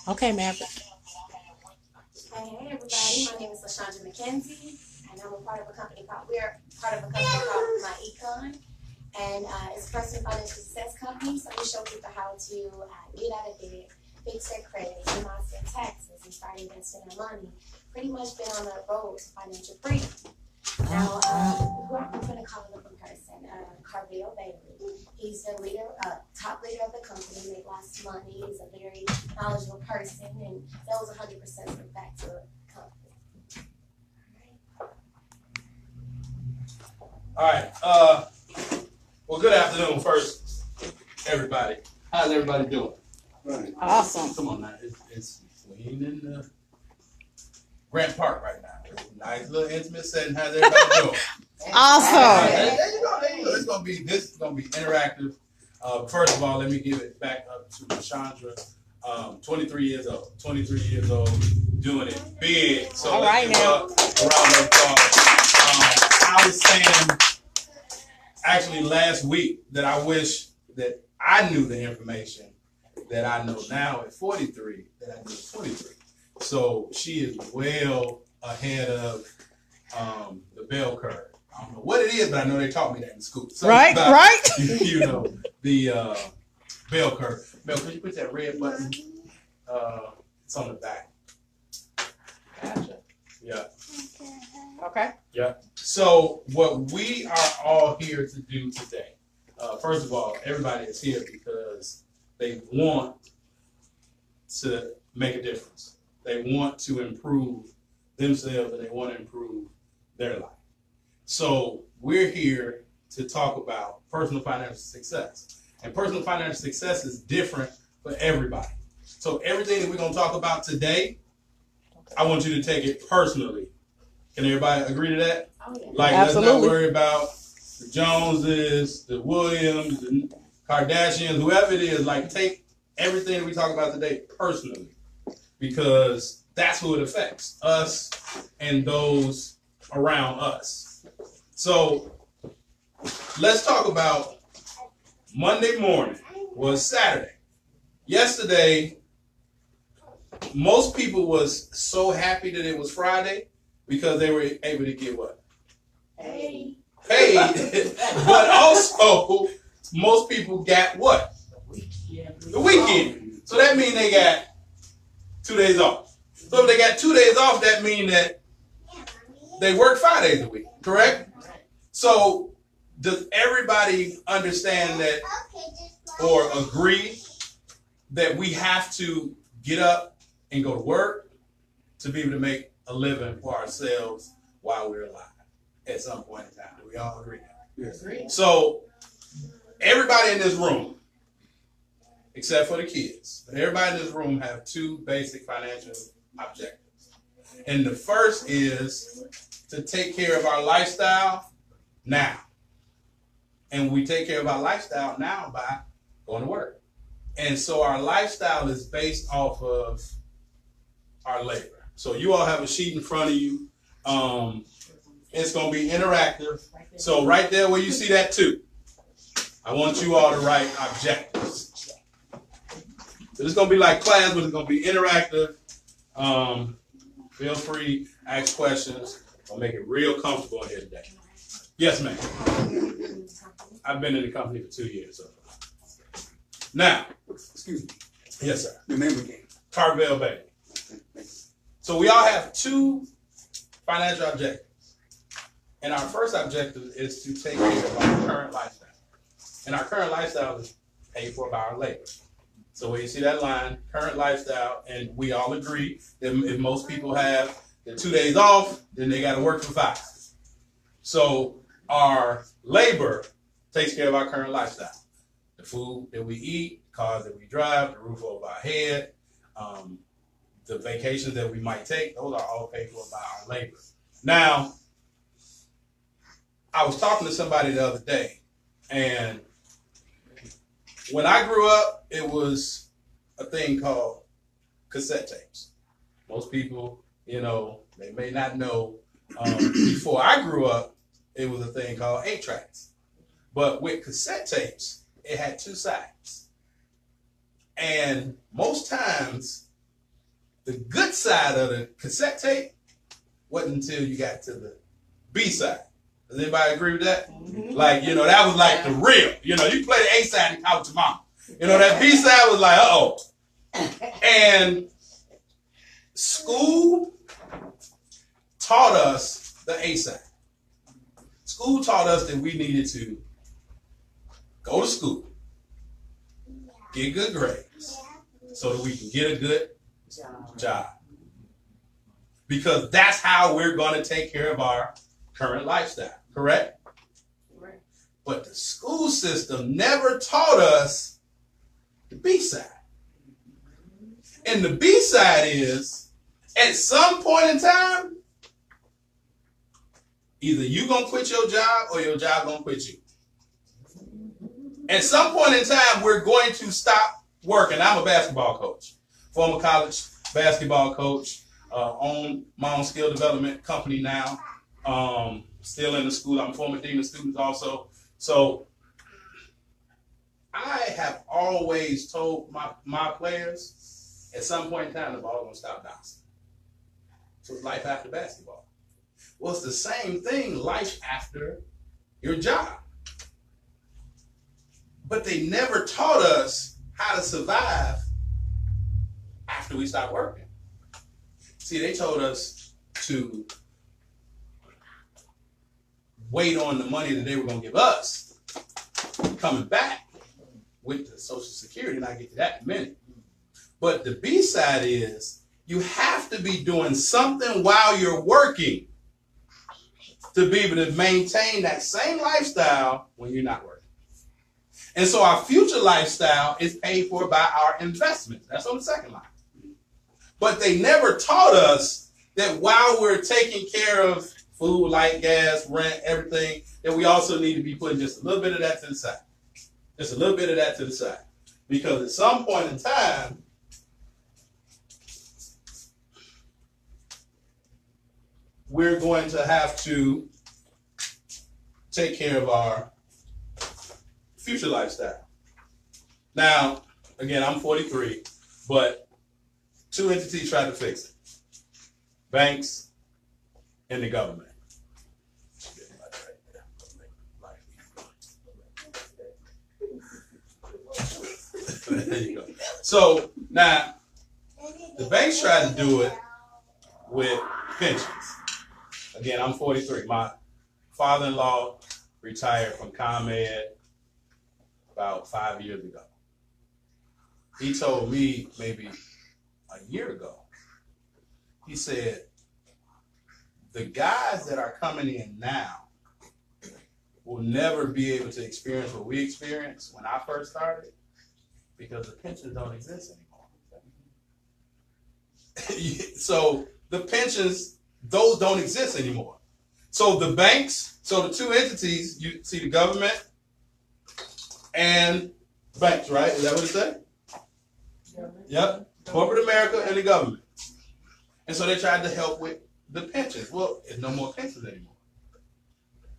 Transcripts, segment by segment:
Okay, Maverick. Hey everybody, my name is LaShondra McKenzie, and I'm a part of a company called Myecon, and it's a personal financial success company. So we show people how to get out of debt, fix their credit, minimize their taxes, and start investing their money. Pretty much been on the road to financial freedom. Now, who I'm going to call up in person, Carville Bailey. He's the leader, top leader of the company, make lots of money. He's a very knowledgeable person, and that was 100% back to the company. All right. Well, good afternoon first, everybody. How's everybody doing? Right. Awesome. Come on now. We ain't in the Grant Park right now. Nice little intimate setting. How's everybody doing? Awesome. There you go. This is gonna be interactive. First of all, let me give it back up to Chandra. 23 years old. 23 years old, doing it big. So all right now. Around the applause. I was saying actually last week that I wish that I knew the information that I know now at 43 that I knew at 23. So she is well ahead of the bell curve. I don't know what it is, but I know they taught me that in school. Right, about, right. You know, the bell curve. Mel, can you put that red button? It's on the back. Gotcha. Yeah. Okay. Yeah. So what we are all here to do today, first of all, everybody is here because they want to make a difference. They want to improve themselves and they want to improve their life. So we're here to talk about personal financial success. And personal financial success is different for everybody. So everything that we're going to talk about today, I want you to take it personally. Can everybody agree to that? Oh, yeah. Like, absolutely. Let's not worry about the Joneses, the Williams, the Kardashians, whoever it is. Like, take everything that we talk about today personally, because that's who it affects, us and those around us. So let's talk about Monday morning was Saturday. Yesterday, most people was so happy that it was Friday because they were able to get what? Paid. But also, most people got what? The weekend. So that means they got 2 days off. So if they got 2 days off, that means that they work 5 days a week, correct? So does everybody understand that or agree that we have to get up and go to work to be able to make a living for ourselves while we're alive at some point in time? Do we all agree? Yes. So everybody in this room, except for the kids, but everybody in this room have two basic financial objectives. And the first is to take care of our lifestyle now. And we take care of our lifestyle now by going to work. And so our lifestyle is based off of our labor. So you all have a sheet in front of you. It's going to be interactive. So right there where you see that too, I want you all to write objectives. So it's going to be like class, but it's going to be interactive. Feel free, ask questions. I'll make it real comfortable in here today. Yes, ma'am. I've been in the company for 2 years. So. Now, excuse me. Yes, sir. Your name again? Carville Bailey. So we all have two financial objectives. And our first objective is to take care of our current lifestyle. And our current lifestyle is paid for by our labor. So when you see that line, current lifestyle, and we all agree that if most people have the 2 days off, then they got to work for 5. So our labor takes care of our current lifestyle. The food that we eat, the cars that we drive, the roof over our head, the vacations that we might take, those are all paid for by our labor. Now, I was talking to somebody the other day, and when I grew up, it was a thing called cassette tapes. Most people, you know, they may not know. Before I grew up, it was a thing called 8-tracks. But with cassette tapes, it had 2 sides. And most times, the good side of the cassette tape wasn't until you got to the B side. Does anybody agree with that? Mm-hmm. Like, you know, that was like the real. You know, you play the A side and count your mom. You know, that B side was like, uh-oh. And school taught us the A side. School taught us that we needed to go to school, get good grades, so that we can get a good job. Because that's how we're going to take care of our current lifestyle, correct? Right. But the school system never taught us the B side. And the B side is, at some point in time, either you're going to quit your job or your job going to quit you. At some point in time, we're going to stop working. I'm a basketball coach, former college basketball coach, own my own skill development company now, still in the school. I'm a former dean of students also. So I have always told my players, at some point in time, the ball going to stop bouncing. So it's life after basketball. Well, it's the same thing, life after your job. But they never taught us how to survive after we stop working. See, they told us to wait on the money that they were going to give us coming back with the Social Security, and I'll get to that in a minute. But the B side is, you have to be doing something while you're working to be able to maintain that same lifestyle when you're not working. And so our future lifestyle is paid for by our investments. That's on the second line. But they never taught us that while we're taking care of food, light, gas, rent, everything, that we also need to be putting just a little bit of that to the side. Just a little bit of that to the side. Because at some point in time, we're going to have to take care of our future lifestyle. Now, again, I'm 43, but 2 entities tried to fix it. Banks and the government. There you go. So now, the banks tried to do it with pensions. Again, I'm 43. My father-in-law retired from ComEd about 5 years ago. He told me maybe a year ago, he said, the guys that are coming in now will never be able to experience what we experienced when I first started because the pensions don't exist anymore. So the pensions, those don't exist anymore. So the banks, so the 2 entities, you see the government and banks, right? Is that what it said? Yep. Corporate America and the government. And so they tried to help with the pensions. Well, there's no more pensions anymore.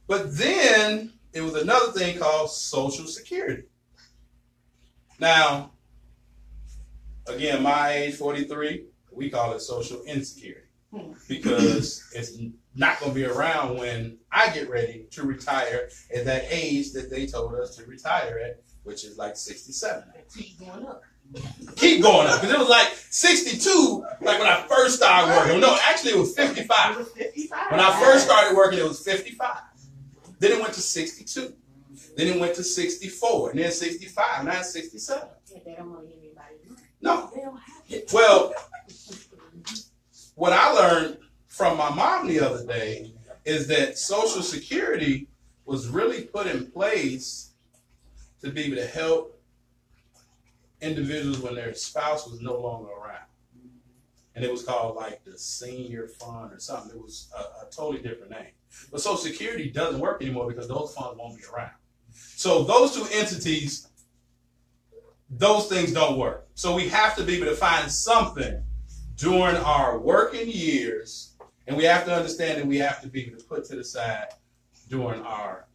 But then it was another thing called Social Security. Now, again, my age, 43, we call it social insecurity because it's not going to be around when I get ready to retire at that age that they told us to retire at, which is like 67. Keep going up. Keep going up. Because it was like 62, like when I first started working. No, actually it was 55. It was 55. When I first started working, it was 55. Then it went to 62. Then it went to 64. And then 65. Now it's 67. Yeah, they don't want to give anybody money. No. They don't have it. Well, what I learned from my mom the other day is that Social Security was really put in place to be able to help individuals when their spouse was no longer around. And it was called like the Senior Fund or something. It was a totally different name. But Social Security doesn't work anymore because those funds won't be around. So those 2 entities, those things don't work. So we have to be able to find something during our working years, and we have to understand that we have to be able to put to the side during our,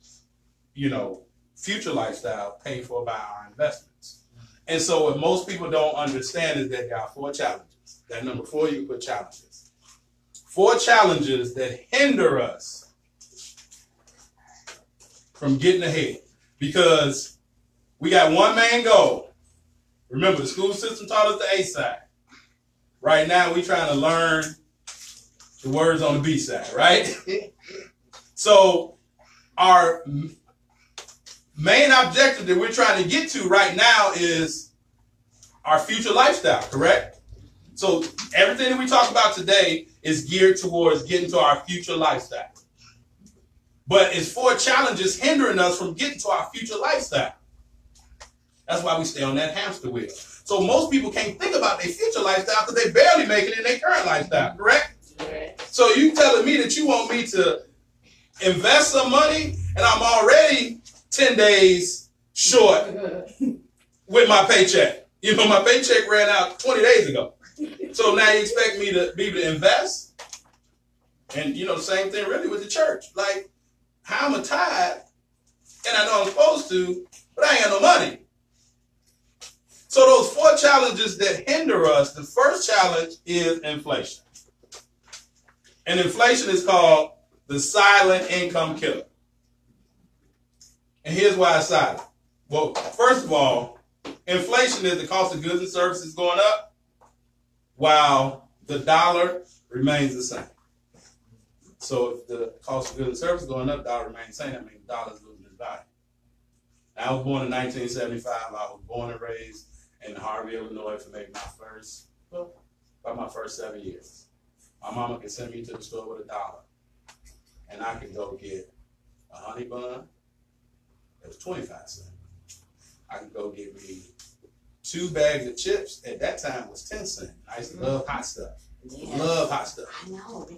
future lifestyle paid for by our investments. And so what most people don't understand is that there are 4 challenges. That number 4, you put challenges. 4 challenges that hinder us from getting ahead. Because we got one main goal. Remember, the school system taught us the A side. Right now, we're trying to learn the words on the B side, right? So our main objective that we're trying to get to right now is our future lifestyle, correct? So everything that we talk about today is geared towards getting to our future lifestyle. But it's 4 challenges hindering us from getting to our future lifestyle. That's why we stay on that hamster wheel. So most people can't think about their future lifestyle because they barely make it in their current lifestyle, correct? So you telling me that you want me to invest some money and I'm already 10 days short with my paycheck. My paycheck ran out 20 days ago. So now you expect me to be able to invest? And the same thing really with the church. Like, how am I tired? And I know I'm supposed to, but I ain't got no money. So those 4 challenges that hinder us, the first challenge is inflation. And inflation is called the silent income killer. And here's why it's silent. Well, first of all, inflation is the cost of goods and services going up while the dollar remains the same. So if the cost of goods and services going up, the dollar remains the same, that means the dollar is losing its value. I was born in 1975. I was born and raised in Harvey, Illinois for maybe about my first 7 years. My mama could send me to the store with $1, and I could go get a honey bun. It was 25 cents. I could go get me 2 bags of chips. At that time, it was 10 cents. I used to love hot stuff. Yeah. Love hot stuff. I know.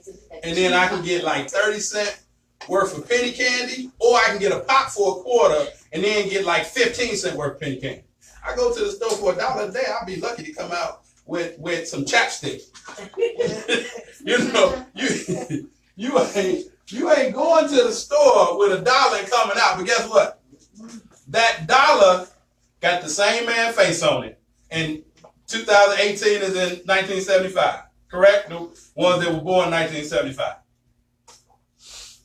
And then I could get like 30 cents worth of penny candy, or I can get a pop for $0.25 and then get like 15 cents worth of penny candy. I go to the store for $1 a day. I'll be lucky to come out with some chapstick. you ain't going to the store with $1 and coming out. But guess what? That dollar got the same man face on it. And 2018 is in 1975. Correct? The ones that were born in 1975.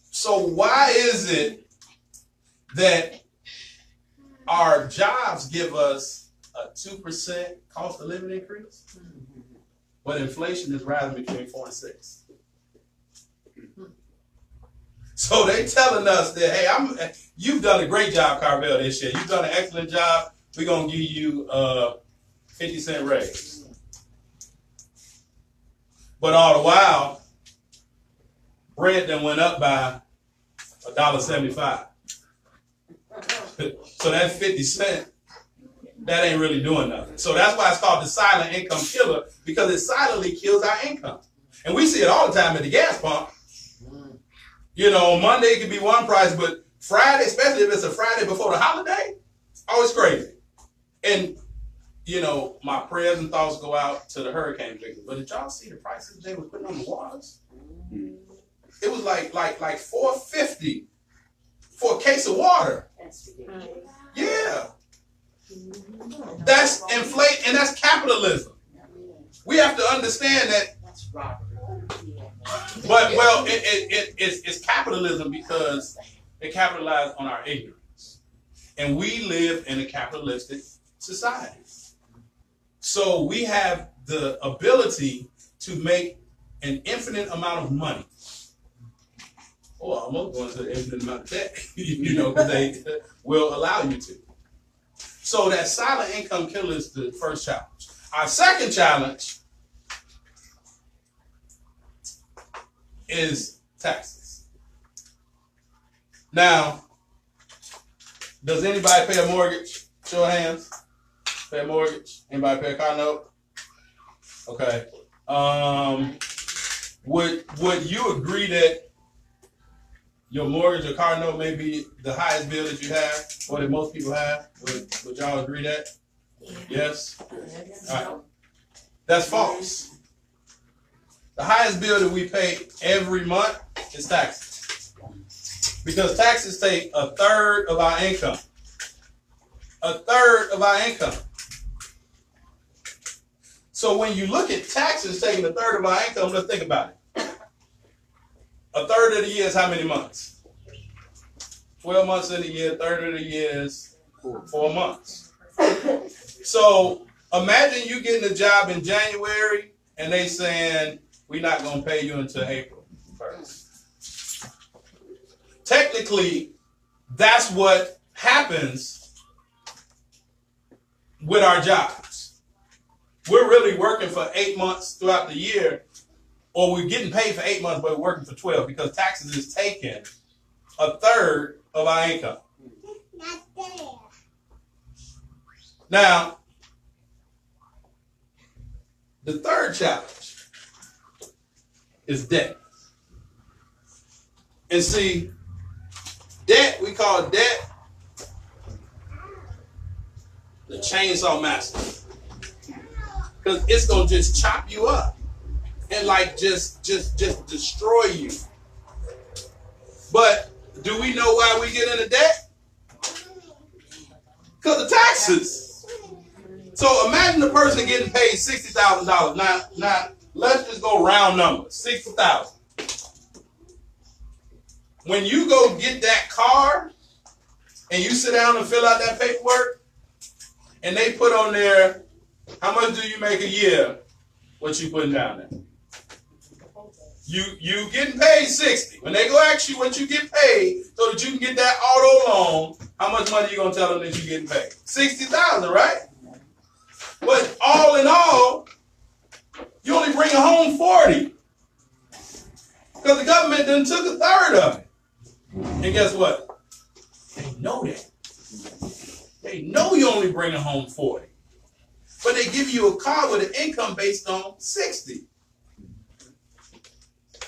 So why is it that our jobs give us a 2% cost of living increase, but inflation is rising between 4 and 6? So they telling us that, hey, you've done a great job, Carvel, this year. You've done an excellent job. We're going to give you a 50-cent raise. But all the while, bread then went up by $1.75. So that 50 cents, that ain't really doing nothing. So that's why it's called the silent income killer, because it silently kills our income. And we see it all the time at the gas pump. Monday it could be one price, but Friday, especially if it's a Friday before the holiday, it's crazy. And, my prayers and thoughts go out to the hurricane victims. But did y'all see the prices they were putting on the waters? It was like $4.50 for a case of water. That's ridiculous. Yeah. That's inflation, and that's capitalism. We have to understand that. That's robbery. But it's capitalism because they capitalize on our ignorance, and we live in a capitalistic society. So we have the ability to make an infinite amount of money. Or almost going to the infinite amount of debt, because they will allow you to. So that silent income killer is the first challenge. Our second challenge is taxes. Now, does anybody pay a mortgage? Show of hands. Pay a mortgage? Anybody pay a car note? Okay. Would you agree that your mortgage or car note may be the highest bill that you have, or that most people have? Would y'all agree that? Yes? All right. That's false. The highest bill that we pay every month is taxes. Because taxes take a third of our income. A third of our income. So when you look at taxes taking a third of our income, let's think about it. A third of the year is how many months? 12 months in a year, a third of the year is 4 months. So imagine you getting a job in January and they saying, we're not going to pay you until April 1st. Technically, that's what happens with our jobs. We're really working for 8 months throughout the year, or we're getting paid for 8 months, but we're working for 12 because taxes is taking a third of our income. Now, the third challenge is debt. And see, debt, we call debt the chainsaw master. Because it's going to just chop you up and like just destroy you. But do we know why we get into debt? Because of taxes. So imagine the person getting paid $60,000. Now let's just go round numbers. $60,000. When you go get that car and you sit down and fill out that paperwork and they put on there, how much do you make a year? What you putting down there? You getting paid 60. When they go ask you what you get paid so that you can get that auto loan, how much money you gonna tell them that you getting paid? 60,000, right? But all in all, you only bring home 40. Because the government done took a third of it. And guess what? They know that. They know you only bring home 40. But they give you a car with an income based on 60.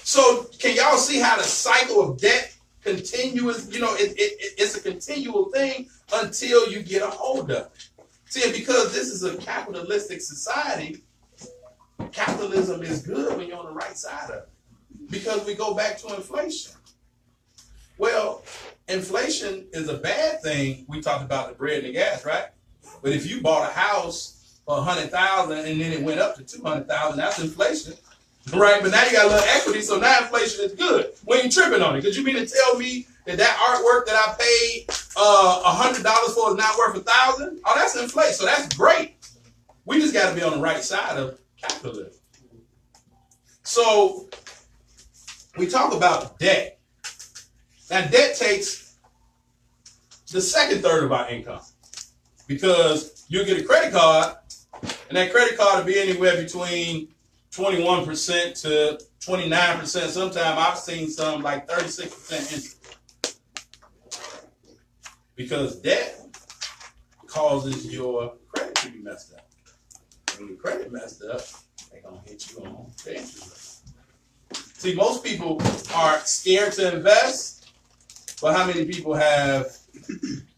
So can y'all see how the cycle of debt continues? You know, it's a continual thing until you get a hold of it. See, because this is a capitalistic society, capitalism is good when you're on the right side of it. Because we go back to inflation. Well, inflation is a bad thing. We talked about the bread and the gas, right? But if you bought a house for $100,000 and then it went up to $200,000, that's inflation, right? But now you got a little equity, so now inflation is good. We ain't tripping on it. Because you mean to tell me that artwork that I paid $100 for is not worth $1,000? Oh, that's inflation. So that's great. We just got to be on the right side of capitalism. So we talk about debt. Now, debt takes the second third of our income because you'll get a credit card, and that credit card will be anywhere between 21% to 29%. Sometimes I've seen some like 36% interest. Because debt causes your credit to be messed up. When your credit messed up, they're going to hit you on the interest rate. See, most people are scared to invest. But how many people have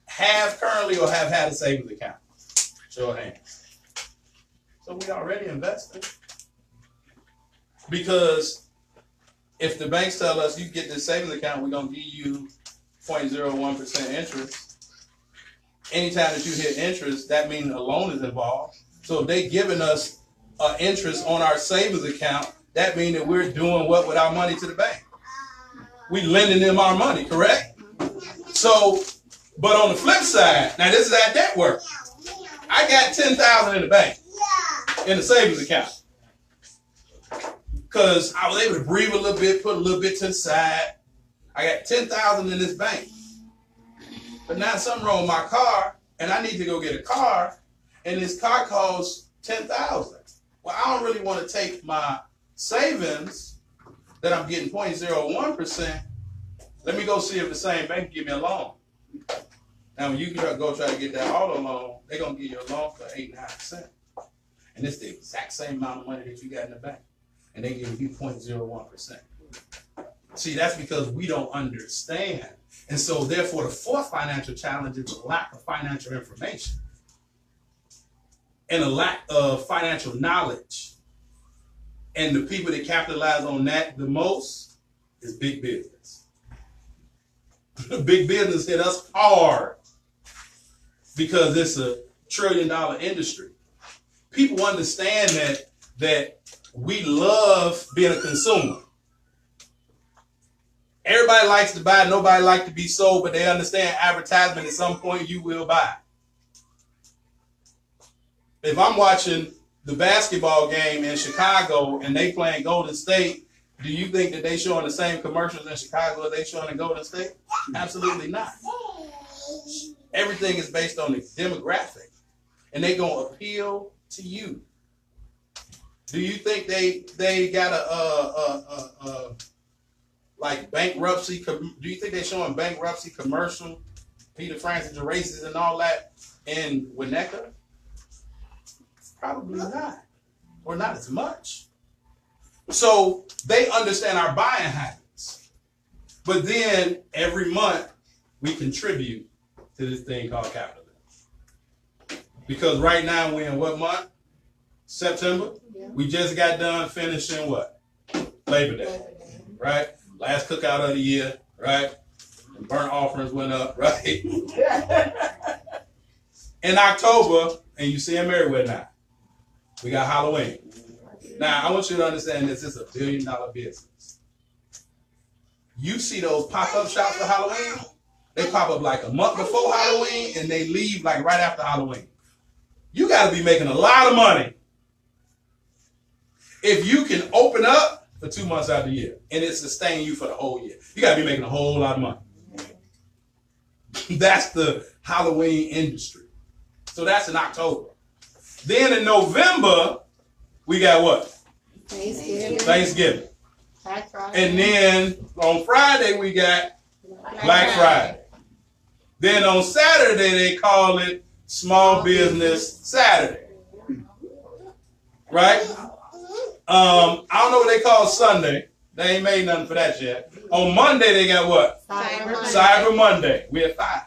currently or have had a savings account? Show of hands. So we already invested. Because if the banks tell us you get this savings account, we're going to give you 0.01% interest. Anytime that you hit interest, that means a loan is involved. So if they're giving us interest on our savings account, that means that we're doing what with our money to the bank? We lending them our money, correct? So, but on the flip side, now this is how debt works. I got $10,000 in the bank, in the savings account, because I was able to breathe a little bit, put a little bit to the side. I got $10,000 in this bank, but now something wrong with my car, and I need to go get a car, and this car costs $10,000. Well, I don't really want to take my savings that I'm getting 0.01%. Let me go see if the same bank can give me a loan. Now, when you go try to get that auto loan, they're going to give you a loan for 8.5%. And it's the exact same amount of money that you got in the bank. And they give you 0.01%. See, that's because we don't understand. And so, therefore, the fourth financial challenge is a lack of financial information and a lack of financial knowledge. And the people that capitalize on that the most is big business. Big business hit us hard because it's a $1 trillion industry. People understand that we love being a consumer. Everybody likes to buy, nobody likes to be sold, but they understand advertisement at some point you will buy. If I'm watching the basketball game in Chicago and they playing Golden State, do you think that they showing the same commercials in Chicago as they showing in Golden State? Absolutely not. Everything is based on the demographic, and they gonna appeal to you. Do you think they got a like bankruptcy? Do you think they showing bankruptcy commercial, Peter Francis races and all that in Winnetka? Probably not, or not as much. So they understand our buying habits. But then every month we contribute to this thing called capitalism. Because right now we're in what month? September? Yeah. We just got done finishing what? Labor Day, right? Last cookout of the year, right? And burnt offerings went up, right? In October, and you see in Merriweather now, we got Halloween. Now, I want you to understand this is a $1 billion business. You see those pop-up shops for Halloween? They pop up like a month before Halloween, and they leave like right after Halloween. You got to be making a lot of money if you can open up for 2 months out of the year, and it sustain you for the whole year. You got to be making a whole lot of money. That's the Halloween industry. So that's in October. Then in November, we got what? Thanksgiving. Black Friday. And then on Friday, we got Black Friday. Then on Saturday, they call it Small Business Saturday. Right? I don't know what they call Sunday. They ain't made nothing for that yet. On Monday, they got what? Cyber Monday. We at 5.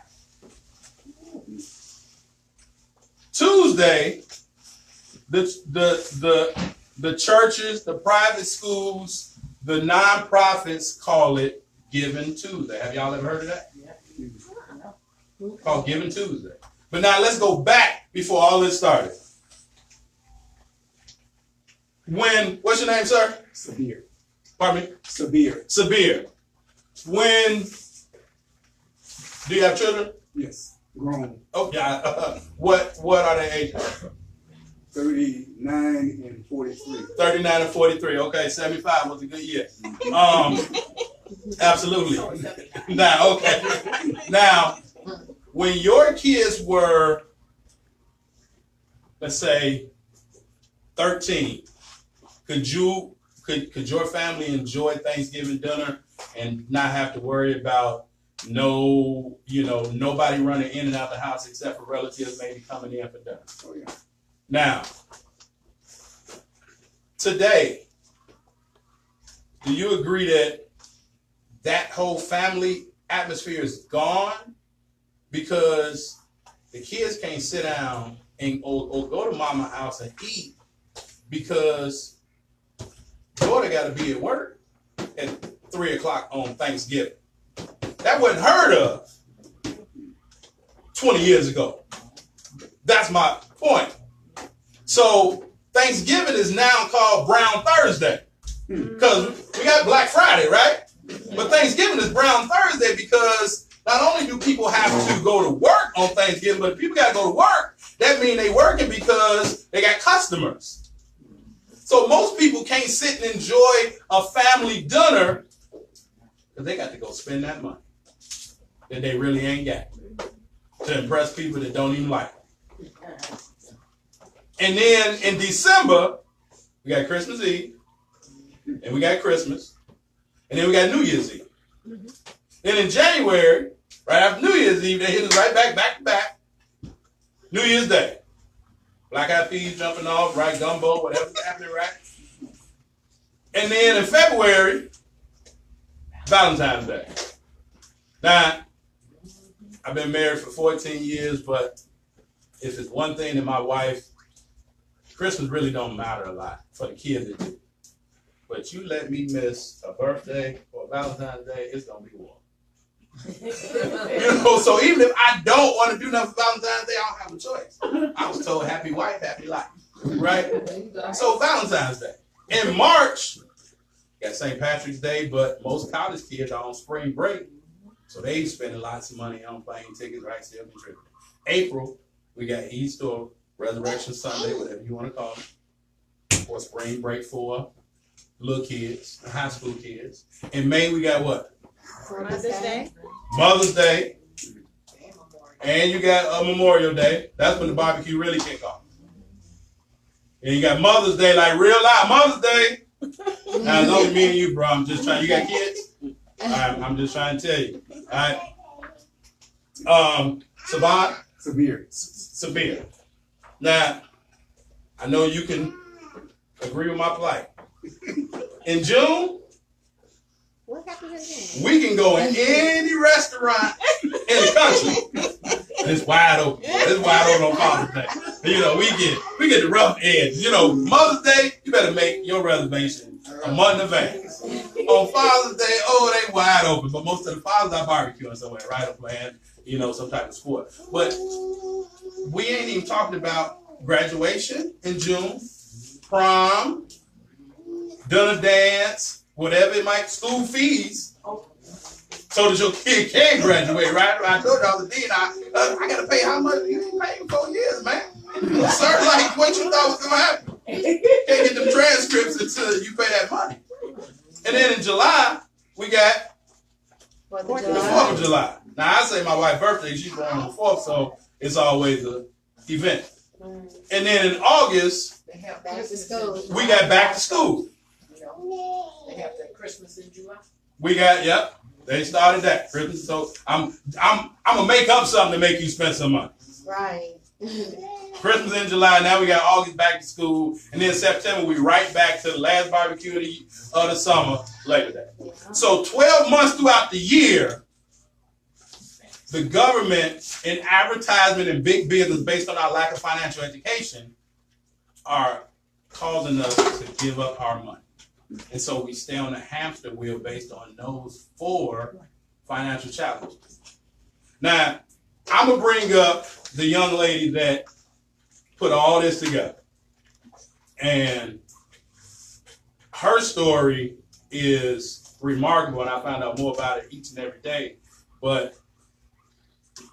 Tuesday, the churches, the private schools, the nonprofits call it Giving Tuesday. Have y'all ever heard of that? Yeah. Called Giving Tuesday. But now let's go back before all this started. What's your name, sir? Sabir. Pardon me? Sabir. Sabir. Do you have children? Yes, grown. Oh, yeah. What are their ages? 39 and 43. 39 and 43. Okay, 75 was a good year. Absolutely. Now, when your kids were, let's say, 13, could your family enjoy Thanksgiving dinner and not have to worry about nobody running in and out the house except for relatives maybe coming in for dinner? Oh yeah. Now, today, do you agree that whole family atmosphere is gone because the kids can't sit down or go to mama's house and eat because daughter got to be at work at 3 o'clock on Thanksgiving? That wasn't heard of 20 years ago. That's my point. So Thanksgiving is now called Brown Thursday because we got Black Friday, right? But Thanksgiving is Brown Thursday because not only do people have to go to work on Thanksgiving, but if people got to go to work, that means they working because they got customers. So most people can't sit and enjoy a family dinner because they got to go spend that money that they really ain't got to impress people that don't even like them. And then in December, we got Christmas Eve, and we got Christmas, and then we got New Year's Eve. Then in January, right after New Year's Eve, they hit us right back to back. New Year's Day. Black Eyed Peas jumping off, right? Gumbo, whatever's happening, right? And then in February, Valentine's Day. Now, I've been married for 14 years, but if it's one thing that my wife, Christmas really don't matter a lot for the kids that do. But you let me miss a birthday or Valentine's Day, it's going to be war. You know, so even if I don't want to do nothing for Valentine's Day, I don't have a choice. I was told happy wife, happy life. Right? So Valentine's Day. In March, got St. Patrick's Day, but most college kids are on spring break. So they spending lots of money on plane tickets, right? Still contributing. April, we got Easter or Resurrection Sunday, whatever you want to call it, or spring break for little kids, high school kids. In May, we got what? Mother's Day. Mother's Day. And you got a Memorial Day. That's when the barbecue really kick off. And you got Mother's Day, like real life Mother's Day. Now it's only me and you, bro. I'm just trying. You got kids? All right, I'm just trying to tell you. All right. Savant? Severe. Now, I know you can agree with my plight. In June, What happened in June? we can go in any restaurant in the country. And it's wide open. It's wide open on Father's Day. You know, we get the rough edge. You know, Mother's Day, you better make your reservation a month in advance. On Father's Day, they wide open. But most of the fathers are barbecuing somewhere, right? Or playing, you know, some type of sport. But we ain't even talking about graduation in June, prom, dinner dance, whatever it might, school fees, so that your kid can graduate, right? I told y'all the dean, I got to pay how much? You ain't paying 4 years, man. Sir, like what you thought was going to happen? Can't get them transcripts until you pay that money. And then in July, we got the 4th of July. Now, I say my wife's birthday, she's born on the 4th, so it's always an event. And then in August, Back to school. we got back to school. They have that Christmas in July. We got, yep, they started that Christmas. So I'm gonna make up something to make you spend some money. Right. Christmas in July, now we got August back to school, and then September we right back to the last barbecue of the summer, Labor Day. So 12 months throughout the year, the government and advertisement and big business, based on our lack of financial education, are causing us to give up our money. And so we stay on a hamster wheel based on those 4 financial challenges. Now, I'm going to bring up the young lady that put all this together. And her story is remarkable, and I find out more about it each and every day. But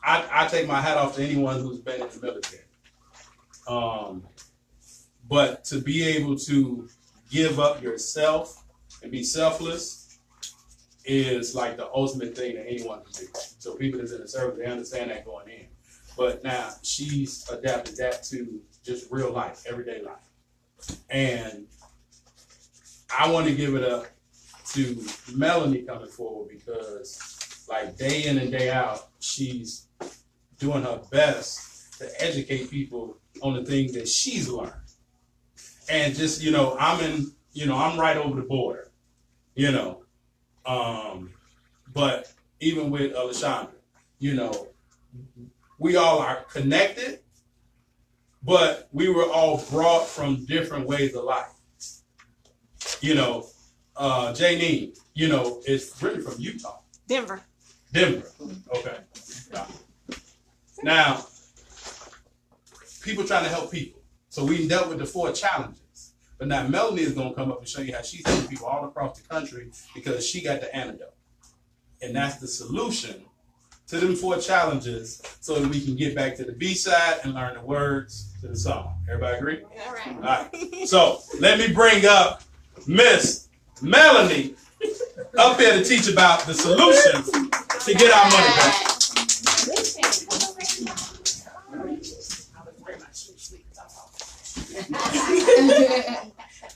I take my hat off to anyone who's been in the military. But to be able to give up yourself and be selfless is like the ultimate thing that anyone can do. So people that's in the service, they understand that going in. But now she's adapted that to just real life, everyday life. And I want to give it up to Melanie coming forward because like day in and day out, she's doing her best to educate people on the things that she's learned. And just, you know, I'm right over the border, you know. But even with Alexandra, you know, we all are connected, but we were all brought from different ways of life. You know, Janine, you know, is really from Utah. Denver. Okay. Now, people trying to help people. So we dealt with the 4 challenges. But now Melanie is going to come up and show you how she's helping people all across the country because she got the antidote. And that's the solution to them 4 challenges so that we can get back to the B-side and learn the words to the song. Everybody agree? All right. All right. So let me bring up Miss Melanie up here to teach about the solutions to get our money back.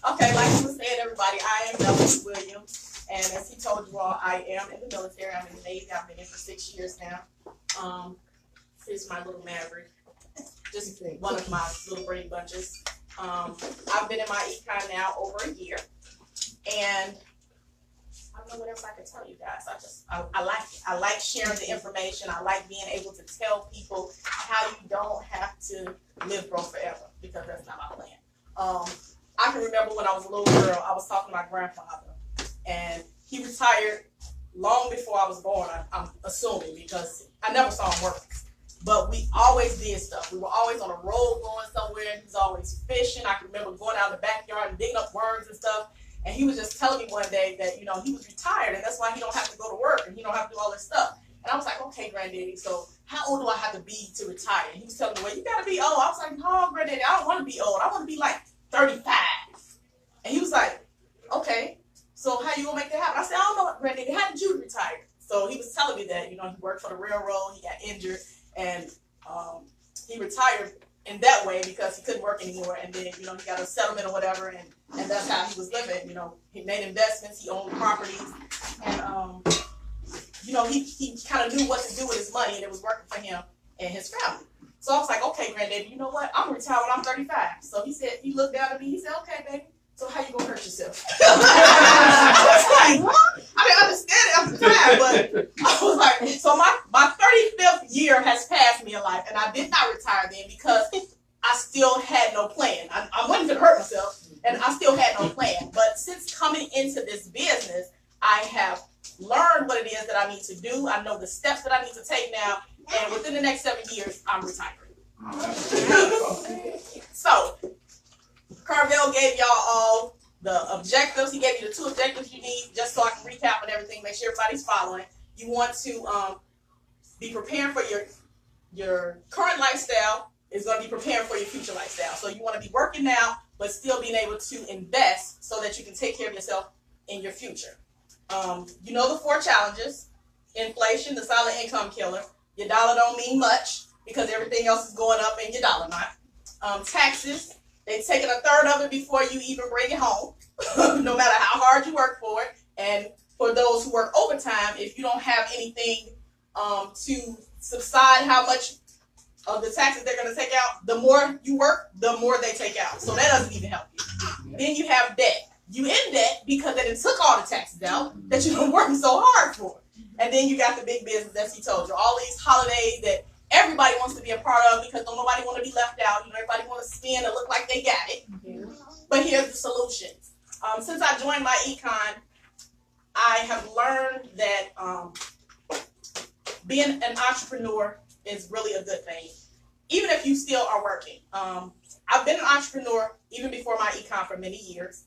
Okay, like you said, everybody, I am Melanie Williams, and as he told you all, I am in the military. I'm in the Navy. I've been in for 6 years now. Here's my little maverick, just one of my little brain bunches. I've been in Myecon now over a year, and I don't know what else I can tell you guys. I like it. I like sharing the information. I like being able to tell people how you don't have to live broke forever, because that's not my plan. I can remember when I was a little girl, I was talking to my grandfather, and he retired long before I was born, I'm assuming, because I never saw him work. But we always did stuff. We were always on a road going somewhere. He was always fishing. I can remember going out in the backyard and digging up worms and stuff. And he was just telling me one day that, you know, he was retired and that's why he don't have to go to work and he don't have to do all this stuff. And I was like, okay, Granddaddy, so how old do I have to be to retire? And he was telling me, well, you got to be old. I was like, no, Granddaddy, I don't want to be old. I want to be like 35. And he was like, okay, so how you going to make that happen? I said, I don't know, Granddaddy, how did you retire? So he was telling me that, you know, he worked for the railroad, he got injured, and he retired in that way because he couldn't work anymore. And then, you know, he got a settlement or whatever, and that's how he was living. You know, he made investments, he owned properties, and you know, he kind of knew what to do with his money, and it was working for him and his family. So I was like, okay, Granddaddy, you know what? I'm gonna retire when I'm 35. So he said, he looked down at me, he said, okay, baby, so how you gonna hurt yourself? I was like, what? I didn't understand it at the time, but I was like, so my 35th year has passed me in life, and I did not retire then because I still had no plan. I wasn't gonna hurt myself, and I still had no plan. But since coming into this business, I have learned what it is that I need to do. I know the steps that I need to take now, and within the next 7 years, I'm retiring. So, Carvel gave y'all all the objectives. He gave you the 2 objectives you need, just so I can recap and everything, make sure everybody's following. You want to be preparing for your current lifestyle is going to be preparing for your future lifestyle. So you want to be working now, but still being able to invest so that you can take care of yourself in your future. You know the 4 challenges: inflation, the silent income killer. Your dollar don't mean much because everything else is going up and your dollar not. Taxes, they're taking a third of it before you even bring it home, no matter how hard you work for it. And for those who work overtime, if you don't have anything to subside how much of the taxes they're going to take out, the more you work, the more they take out. So that doesn't even help you. Then you have debt. You in debt because they done took all the taxes out that you've been working so hard for. And then you got the big business, as he told you, all these holidays that everybody wants to be a part of because don't nobody want to be left out. You know, everybody want to spend and look like they got it. But here's the solutions. Since I joined Myecon, I have learned that being an entrepreneur is really a good thing, even if you still are working. I've been an entrepreneur even before Myecon for many years.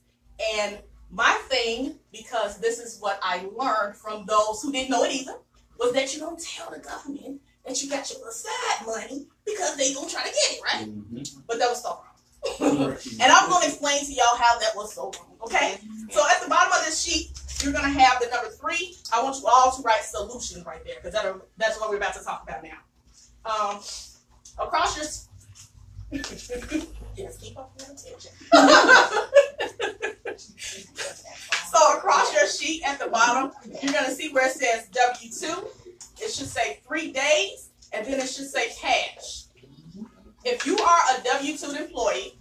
And my thing, because this is what I learned from those who didn't know it either, was that you don't tell the government that you got your little side money because they gonna try to get it, right? Mm-hmm. But that was so wrong. And I'm gonna explain to y'all how that was so wrong, okay? So at the bottom of this sheet, you're gonna have the number 3. I want you all to write solutions right there, because that's what we're about to talk about now. Across your yes, keep up your attention. So across your sheet at the bottom, you're going to see where it says W-2. It should say 3 days, and then it should say cash. If you are a W-2 employee,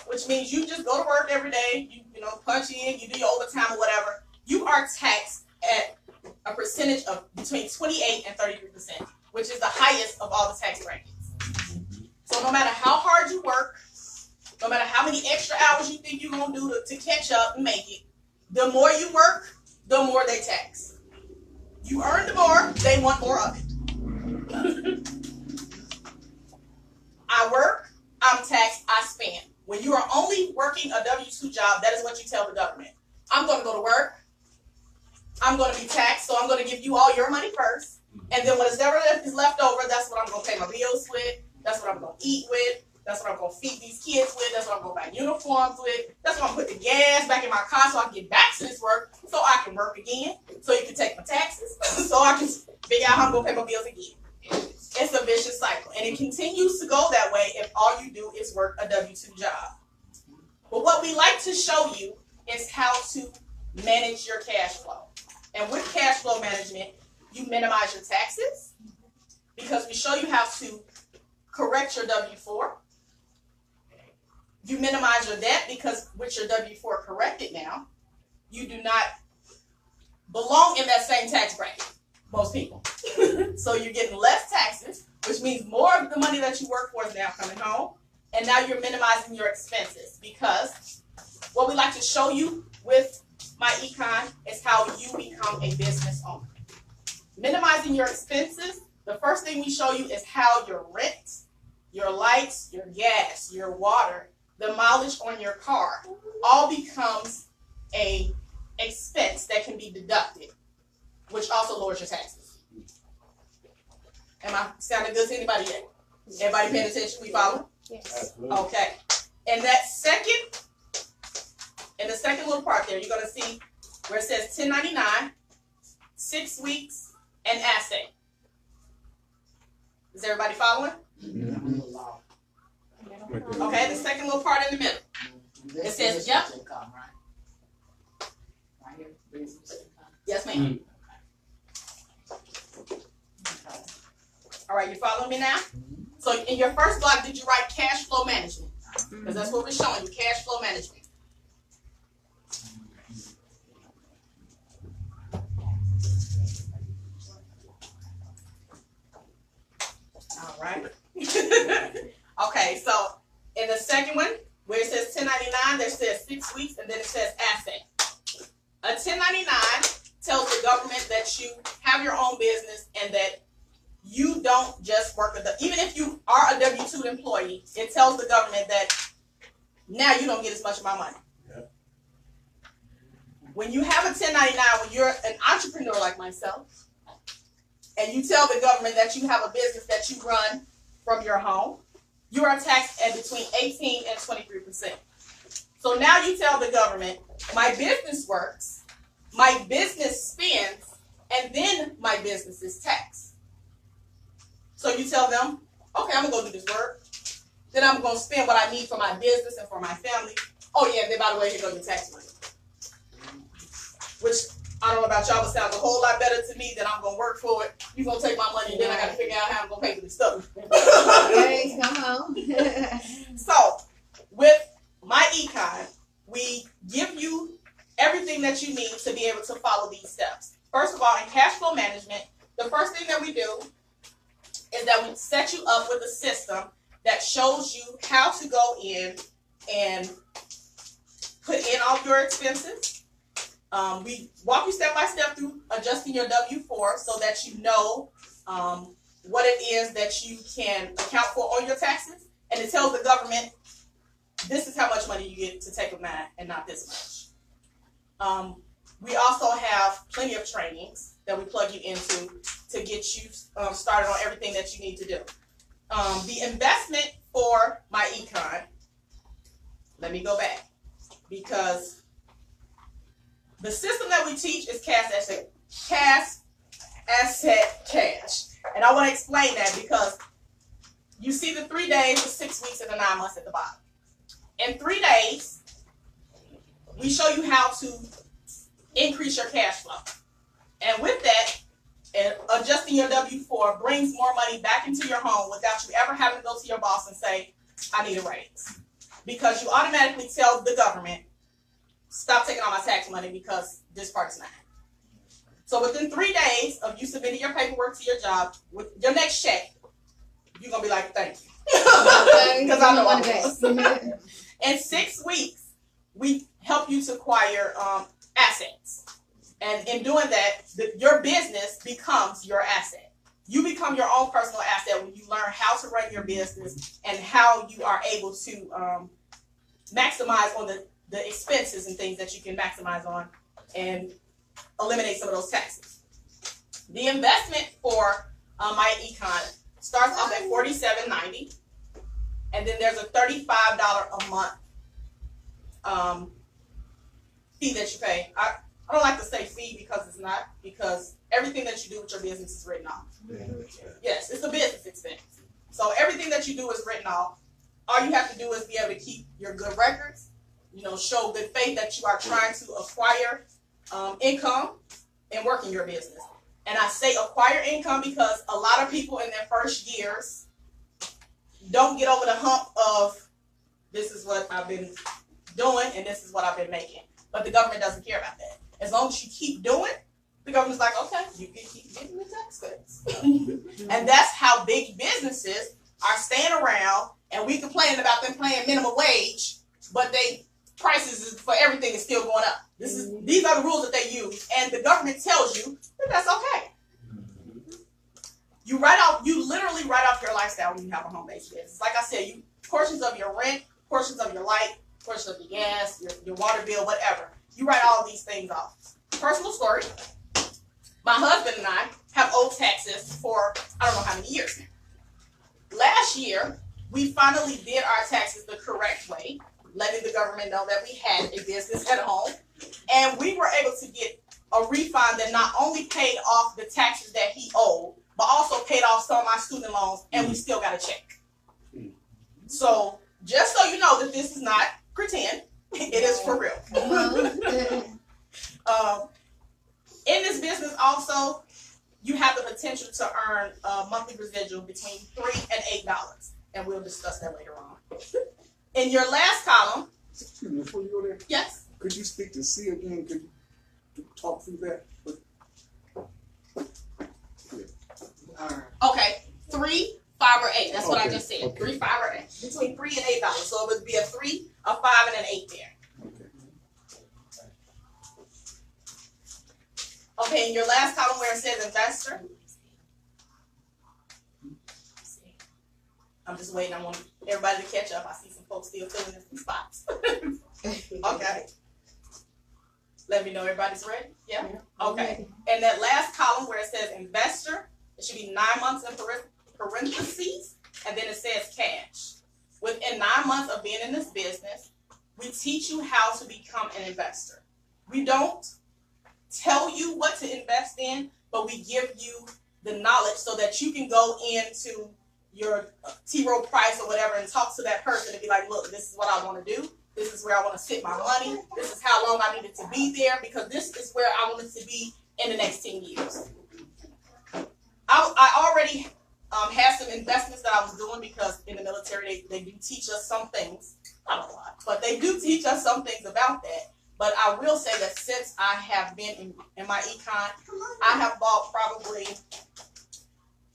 which means you just go to work every day, you know, punch in, you do your overtime or whatever, you are taxed at a percentage of between 28 and 33%, which is the highest of all the tax brackets. So no matter how hard you work, no matter how many extra hours you think you're going to do to catch up and make it, the more you work, the more they tax. You earn the more, they want more of it. I work, I'm taxed, I spend. When you are only working a W-2 job, that is what you tell the government. I'm going to go to work, I'm going to be taxed, so I'm going to give you all your money first, and then whatever is left over, that's what I'm going to pay my bills with, that's what I'm going to eat with, that's what I'm going to feed these kids with. That's what I'm going to buy uniforms with. That's what I'm going to put the gas back in my car so I can get back to this work so I can work again, so you can take my taxes, so I can figure out how I'm going to pay my bills again. It's a vicious cycle, and it continues to go that way if all you do is work a W-2 job. But what we like to show you is how to manage your cash flow. And with cash flow management, you minimize your taxes because we show you how to correct your W-4. You minimize your debt because with your W-4 corrected now, you do not belong in that same tax bracket, most people. So you're getting less taxes, which means more of the money that you work for is now coming home. And now you're minimizing your expenses because what we like to show you with Myecon is how you become a business owner. Minimizing your expenses, the first thing we show you is how your rent, your lights, your gas, your water, the mileage on your car, all becomes a expense that can be deducted, which also lowers your taxes. Am I sounding good to anybody yet? Everybody paying attention? We follow? Yes. Okay. In that second, in the second little part there, you're going to see where it says 1099, 6 weeks, and asset. Is everybody following? Okay, the second little part in the middle. It says, yep. Yes, ma'am. All right, you following me now? So in your first block, did you write cash flow management? Because that's what we're showing you, cash flow management. All right. Okay, so in the second one, where it says 1099, there says 6 weeks, and then it says asset. A 1099 tells the government that you have your own business and that you don't just work with even if you are a W-2 employee, it tells the government that now you don't get as much of my money. Yeah. When you have a 1099, when you're an entrepreneur like myself, and you tell the government that you have a business that you run from your home, you are taxed at between 18 and 23%. So now you tell the government, my business works, my business spends, and then my business is taxed. So you tell them, okay, I'm going to go do this work. Then I'm going to spend what I need for my business and for my family. Oh, yeah, and then by the way, here goes your tax money. Which, I don't know about y'all, but sounds a whole lot better to me than I'm going to work for it. You're going to take my money, and then I got to figure out how I'm going to pay for this stuff. Okay, come on. So, with Myecon, we give you everything that you need to be able to follow these steps. First of all, in cash flow management, the first thing that we do is that we set you up with a system that shows you how to go in and put in all your expenses. We walk you step by step through adjusting your W-4 so that you know what it is that you can account for on your taxes. And it tells the government, this is how much money you get to take of mine and not this much. We also have plenty of trainings that we plug you into to get you started on everything that you need to do. The investment for Myecon, let me go back, because the system that we teach is cash, asset, cash. And I want to explain that because you see the 3 days, the 6 weeks, and the 9 months at the bottom. In 3 days, we show you how to increase your cash flow. And with that, and adjusting your W-4 brings more money back into your home without you ever having to go to your boss and say, I need a raise. Because you automatically tell the government, stop taking all my tax money because this part's mine. So within 3 days of you submitting your paperwork to your job, with your next check, you're going to be like, thank you. Because I know I was. In 6 weeks, we help you to acquire assets. And in doing that, your business becomes your asset. You become your own personal asset when you learn how to run your business and how you are able to maximize on the expenses and things that you can maximize on and eliminate some of those taxes. The investment for Myecon starts off at $47.90, and then there's a $35 a month fee that you pay. I don't like to say fee because it's not, because everything that you do with your business is written off. Yes, it's a business expense. So everything that you do is written off. All you have to do is be able to keep your good records, show good faith that you are trying to acquire income and work in your business. And I say acquire income because a lot of people in their first years don't get over the hump of this is what I've been doing and this is what I've been making. But the government doesn't care about that. As long as you keep doing, the government's like, okay, you can keep getting the tax cuts. And that's how big businesses are staying around, and we complaining about them paying minimum wage, but they prices for everything is still going up. These are the rules that they use, and the government tells you that that's okay. You literally write off your lifestyle when you have a home-based business. Like I said, portions of your rent, portions of your light, portions of your gas, your water bill, whatever. You write all these things off. Personal story. My husband and I have owed taxes for I don't know how many years now. Last year, we finally did our taxes the correct way, letting the government know that we had a business at home, and we were able to get a refund that not only paid off the taxes that he owed, but also paid off some of my student loans, and we still got a check. So just so you know that this is not pretend, it is for real. In this business also, you have the potential to earn a monthly residual between $3 and $8, and we'll discuss that later on. In your last column, Excuse me, before you go there, yes, could you speak to C again? Could you talk through that? okay, 3, 5, or 8. That's what I just said. Okay. 3, 5, or 8. Between $3 and $8. So it would be a 3, a 5, and an 8 there. Okay, in your last column where it says investor, I'm just waiting. I want everybody to catch up. I see some folks still filling in some spots. Okay. Let me know everybody's ready. Yeah? Okay. And that last column where it says investor, it should be 9 months in parentheses, and then it says cash. Within 9 months of being in this business, we teach you how to become an investor. We don't tell you what to invest in, but we give you the knowledge so that you can go into your T. Rowe Price or whatever and talk to that person and be like, look, this is what I want to do. This is where I want to sit my money. This is how long I need it to be there, because this is where I want it to be in the next 10 years. I already had some investments that I was doing, because in the military they do teach us some things, not a lot, but they do teach us some things about that. But I will say that since I have been in my econ, I have bought probably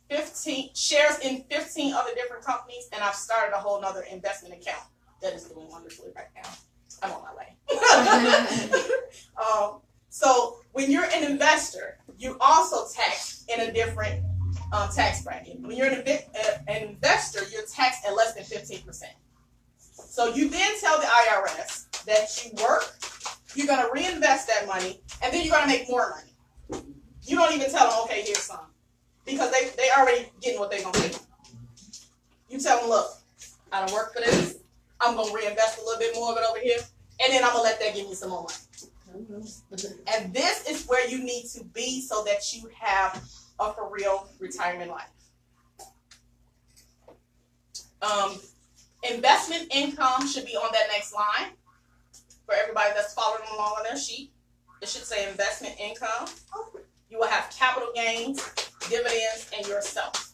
15 shares in 15 other different companies, and I've started a whole nother investment account that is doing wonderfully right now. I'm on my way. So when you're an investor, you also tax in a different tax bracket. When you're an investor, you're taxed at less than 15%. So you then tell the IRS that you work, you're going to reinvest that money, and then you're going to make more money. You don't even tell them, okay, here's some. Because they already getting what they're going to get. You tell them, look, I don't work for this. I'm going to reinvest a little bit more of it over here, and then I'm going to let that give me some more money. And this is where you need to be so that you have a for real retirement life. Investment income should be on that next line. For everybody that's following along on their sheet, it should say investment income. You will have capital gains, dividends, and yourself.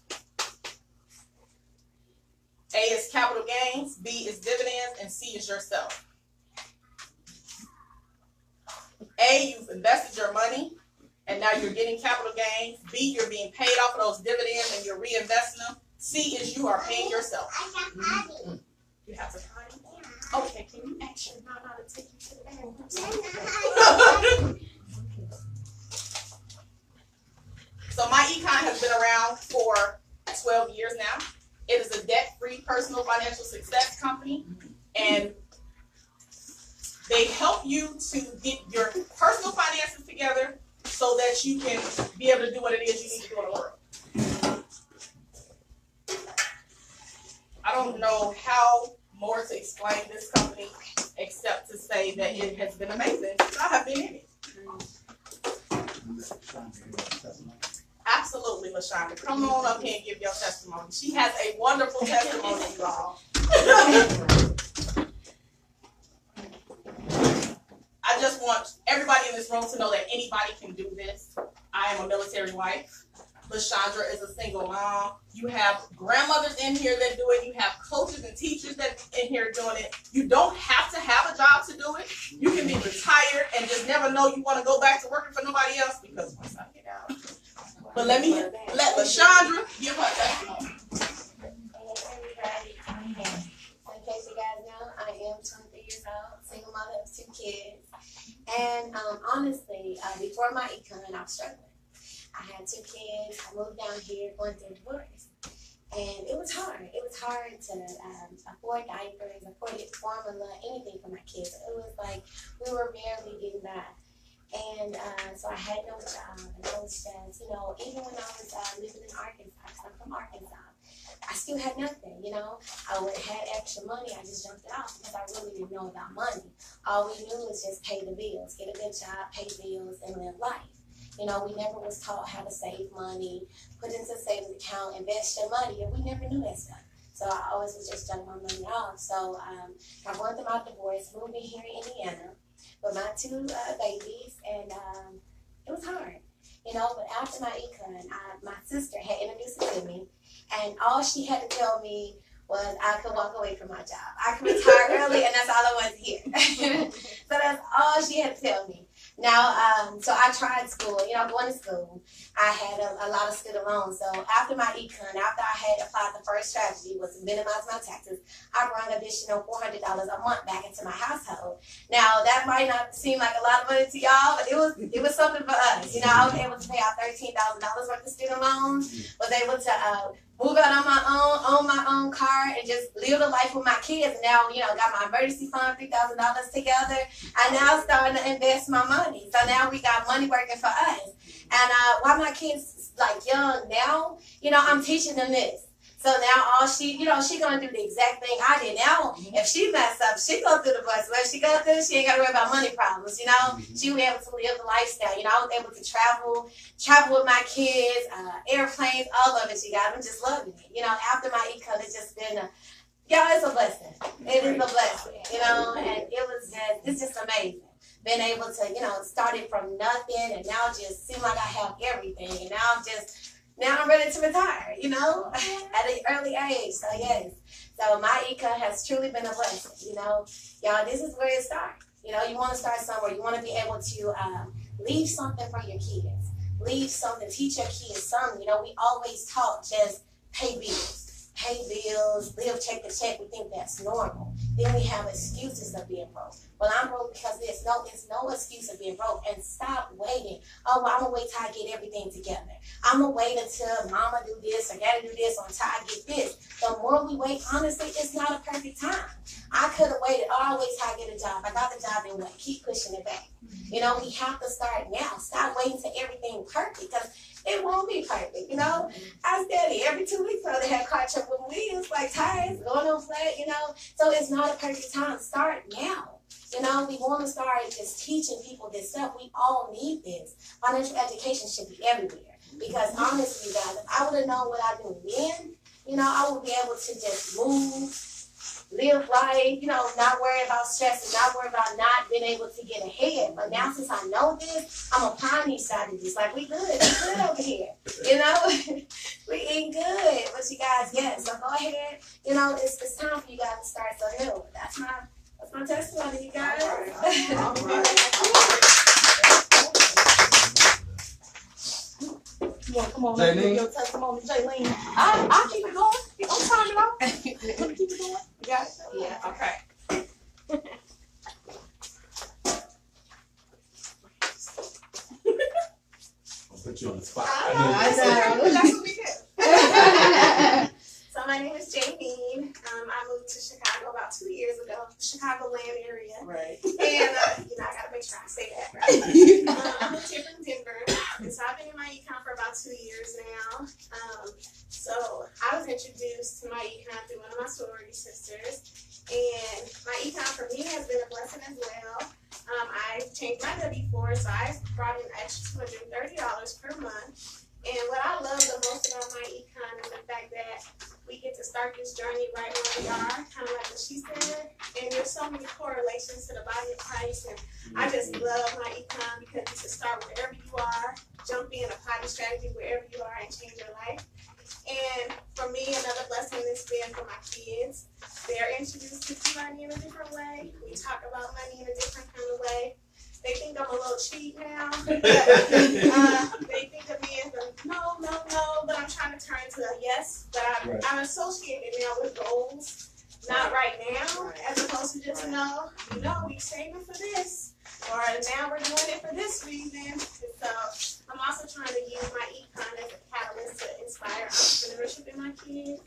A is capital gains, B is dividends, and C is yourself. A, you've invested your money, and now you're getting capital gains. B, you're being paid off of those dividends, and you're reinvesting them. C is you are paying yourself. You have to find it. Okay, can you actually know how to take you to the bathroom? So Myecon has been around for 12 years now. It is a debt-free personal financial success company, and they help you to get your personal finances together so that you can be able to do what it is you need to do in the world. I don't know how more to explain this company except to say that it has been amazing since I have been in it. Absolutely, LaShonda. Come on up here and give your testimony. She has a wonderful testimony, you all. I just want everybody in this room to know that anybody can do this. I am a military wife. LaShonda is a single mom. You have grandmothers in here that do it. You have coaches and teachers that in here doing it. You don't have to have a job to do it. You can be retired and just never know you want to go back to working for nobody else, because once I get out. But let LaShonda give her testimony. Hey everybody. In case you guys know, I am 23 years old, single mom And honestly, before my econ, I was struggling. I had 2 kids. I moved down here going through a divorce. And it was hard. It was hard to afford diapers, afford formula, anything for my kids. It was like we were barely getting by. And so I had no job. And I was just, you know, even when I was living in Arkansas, because I'm from Arkansas, I still had nothing, you know. I would have had extra money. I just jumped it off because I really didn't know about money. All we knew was just pay the bills, get a good job, pay bills, and live life. You know, we never was taught how to save money, put into a savings account, invest your money, and we never knew that stuff. So I always was just jumping my money off. So I went through my divorce, moved in here in Indiana with my 2 babies, and it was hard. You know, but after my econ, my sister had introduced it to me, and all she had to tell me was I could walk away from my job. I could retire early, and that's all I wanted to hear. So that's all she had to tell me. Now, so I tried school, you know, going to school. I had a lot of student loans. So after my econ, after I had applied, the first strategy was to minimize my taxes. I brought an additional $400 a month back into my household. Now, that might not seem like a lot of money to y'all, but it was something for us. You know, I was able to pay out $13,000 worth of student loans, was able to move out on my own, own my own car, and just live the life with my kids. Now, you know, got my emergency fund, $3,000 together, and now starting to invest my money. So now we got money working for us. And while my kids like young now, you know, I'm teaching them this. So now all she, you know, she gonna do the exact thing I did. Now, if she mess up, she go through the bus. When she go through, she ain't gotta worry about money problems, you know. She was able to live the lifestyle. You know, I was able to travel with my kids, airplanes, all of it, you guys. I'm just loving it. You know, after my econ, it's just been y'all, it's a blessing. It is a blessing, you know, and it's just amazing. Been able to, you know, started from nothing, and now just seem like I have everything, and now I'm ready to retire, you know, at an early age. So yes, so my econ has truly been a blessing, you know. Y'all, this is where it starts. You know, you want to start somewhere. You want to be able to leave something for your kids. Leave something, teach your kids something. You know, we always taught just pay bills. Pay bills, live check to check. We think that's normal. Then we have excuses of being broke. Well, I'm broke because it's no excuse of being broke. And stop waiting. Oh, well, I'm going to wait till I get everything together. I'm going to wait until mama do this or daddy do this until I get this. The more we wait, honestly, it's not a perfect time. I could have waited. Oh, I'll wait till I get a job. I got the job and wait. Keep pushing it back. You know, we have to start now. Stop waiting till everything perfect, because it won't be perfect, you know. I steady every 2 weeks I had car trouble with wheels, like tires going on flat, you know. So it's not a perfect time. Start now. You know, we want to start just teaching people this stuff. We all need this. Financial education should be everywhere. Because honestly, guys, if I would have known what I knew then, you know, I would be able to just move, live life, you know, not worry about stress and not worry about not being able to get ahead. But now since I know this, I'm applying these strategies. Like, we good over here, you know. We eating good. But you guys, yes, so go ahead. You know, it's time for you guys to start something new. That's my testimony, you guys. All right. You want to come on Jaylene? and give your testimony, Jaylene? I'll keep it going. Don't turn it off. Keep it going. You got it? Yeah, okay. I'll put you on the spot. I know. That's what we do. So my name is Jamie. I moved to Chicago about 2 years ago, Chicagoland area. Right. And, you know, I got to make sure I say that right. I'm a kid from Denver. And so I've been in my econ for about 2 years now. So I was introduced to my econ through one of my sorority sisters. And my econ for me has been a blessing as well. I changed my W-4, so I brought in an extra $230 per month. And what I love the most about my econ is the fact that we get to start this journey right where we are, kind of like what she said. And there's so many correlations to the body of Christ. And I just love my econ because you can start wherever you are, jump in, apply the strategy wherever you are, and change your life. And for me, another blessing has been for my kids. They're introduced to money in a different way. We talk about money in a different kind of way. They think I'm a little cheap now. But, they think of me as a no, but I'm trying to turn to a yes. But I'm associated now with goals, not right now, as opposed to just no, we saving for this. Or now we're doing it for this reason. So I'm also trying to use Myecon as a catalyst to inspire entrepreneurship in my kids.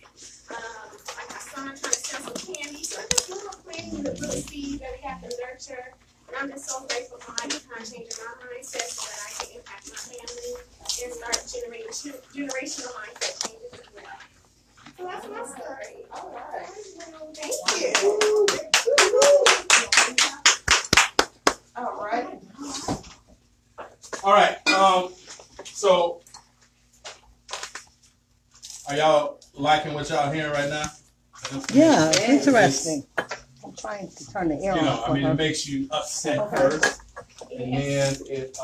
Like my son trying to sell some candy. So I'm just little planting the little seeds that we have to nurture. And I'm just so grateful for Myecon changing my mindset so that I can impact my family and start generating generational mindset changes as well. So that's my story. All right. Thank you. All right. All right. So, are y'all liking what y'all hearing right now? Yeah, it's interesting. I'm trying to turn the air You on know, for I mean, her. it makes you upset first, and then it,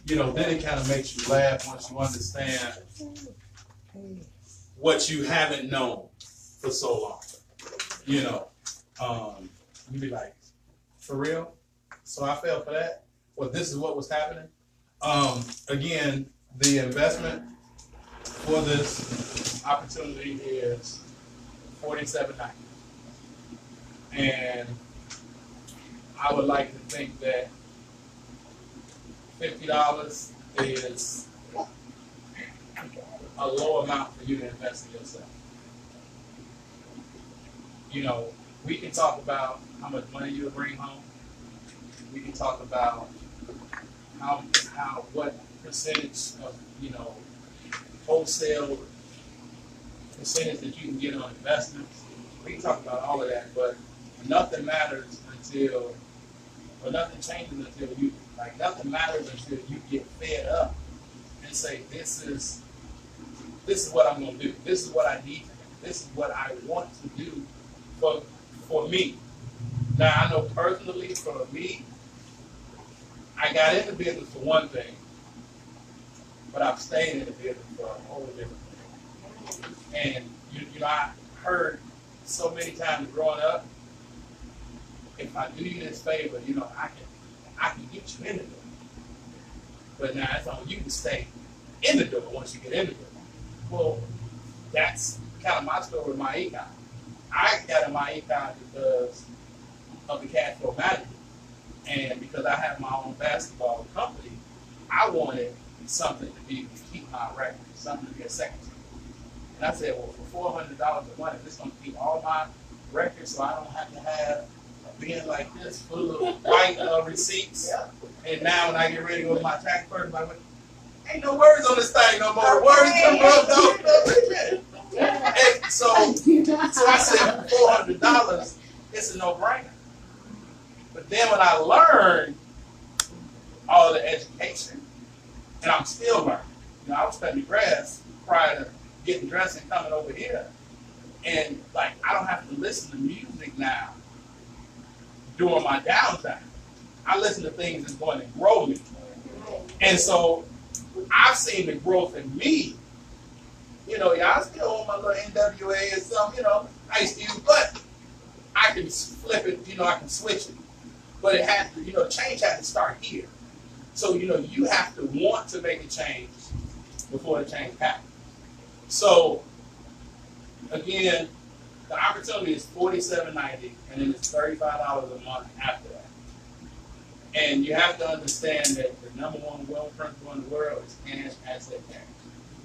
you know, then it kind of makes you laugh once you understand what you haven't known for so long. You know, you be like, for real? So I fell for that? Well, this is what was happening. Again, the investment for this opportunity is $47.90. And I would like to think that $50 is a low amount for you to invest in yourself. You know, we can talk about how much money you'll bring home. We can talk about what percentage of, you know, wholesale percentage that you can get on investments. We can talk about all of that, but nothing matters until, or nothing changes until you, like nothing matters until you get fed up and say, this is what I'm gonna do. This is what I need to do. This is what I want to do for me. Now I know personally for me, I got into business for one thing, but I've stayed in the business for a whole different thing. And you know, I heard so many times growing up, if I do you this favor, you know, I can get you in the door. But now it's on you to stay in the door once you get in the door. Well, that's kind of my story with Myecon. I got in Myecon because of the cash flow management. And because I have my own basketball company, I wanted something to be to keep my record, something to be a secretary. And I said, well, for $400 a month, this is going to keep all my records so I don't have to have a bin like this full of white receipts. And now when I get ready to go to my tax person, I'm like, ain't no words on this thing no more. The words come up, no. And so I said, for $400, it's a no-brainer. But then when I learned all the education, and I'm still learning. You know, I was cutting the grass prior to getting dressed and coming over here. And like, I don't have to listen to music now during my downtime. I listen to things that's going to grow me. And so I've seen the growth in me. You know, y'all still on my little NWA or something, you know, I used to use, but I can flip it, you know, I can switch it. But it had to, you know, change had to start here. So, you know, you have to want to make a change before the change happens. So, again, the opportunity is $47.90, and then it's $35 a month after that. And you have to understand that the number one wealth principle in the world is cash, asset, cash.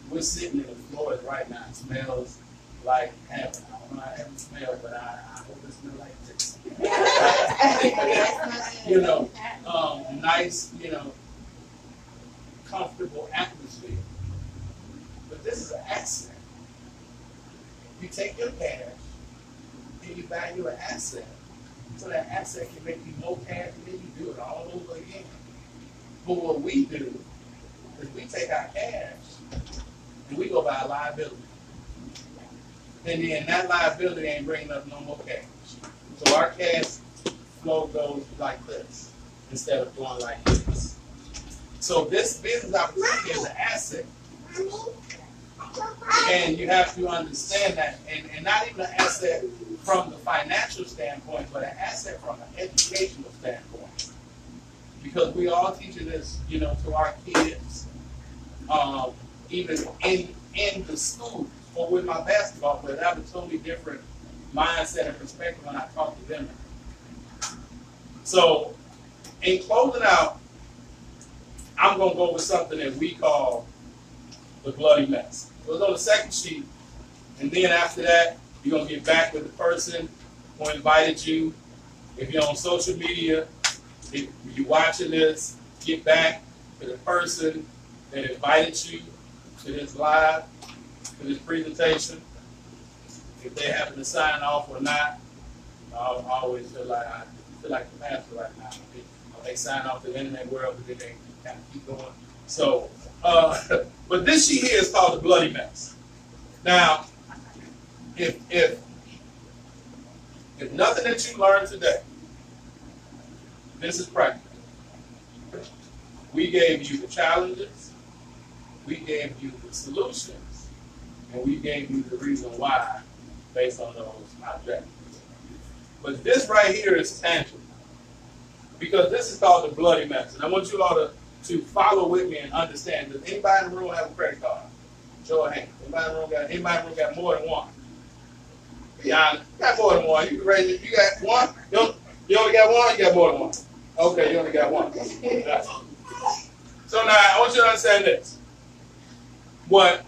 We're sitting in the floors right now. It smells like heaven. I don't know how heaven smells, but I hope it smells like this. You know, nice, you know, comfortable atmosphere. But this is an asset. You take your cash and you value an asset, so that asset can make you more cash and then you do it all over again. But what we do is we take our cash and we go buy a liability. And then that liability ain't bringing us no more cash. So our cash flow goes like this instead of going like this. So this business opportunity is an asset. And you have to understand that, and not even an asset from the financial standpoint, but an asset from an educational standpoint. Because we all teaching this, you know, to our kids, even in the school or with my basketball players. I have a totally different mindset and perspective when I talk to them. So, in closing out, I'm going to go with something that we call the bloody mess. So it's on the second sheet, and then after that, you're going to get back with the person who invited you. If you're on social media, if you're watching this, get back to the person that invited you to this live, to this presentation. If they happen to sign off or not, I always feel like the pastor right now. They sign off to the internet world, but then they kind of keep going. So, but this sheet here is called the bloody mess. Now, if nothing that you learned today, this is practical. We gave you the challenges, we gave you the solutions, and we gave you the reason why based on those objectives. But this right here is tangible, because this is called the bloody mess. And I want you all to follow with me and understand. Does anybody in the room have a credit card? Show of hands. Anybody in the room got more than one? Be honest. You got more than one. You can raise it. You got one? You only got one? You got more than one? Okay, you only got one. So now, I want you to understand this. What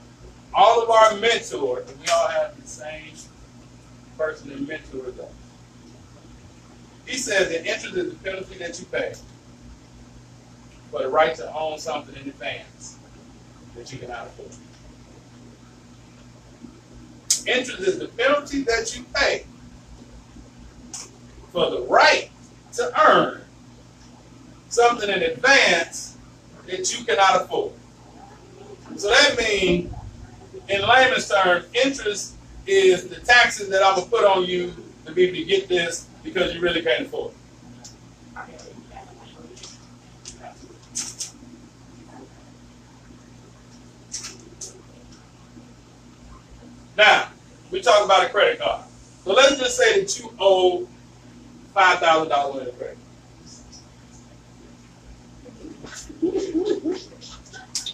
all of our mentors, and we all have the same person that mentors us. He says that interest is the penalty that you pay for the right to own something in advance that you cannot afford. Interest is the penalty that you pay for the right to earn something in advance that you cannot afford. So that means, in layman's terms, interest is the taxes that I'm going to put on you to be able to get this because you really can't afford it. Now, we talk about a credit card. So let's just say that you owe $5,000 in a credit.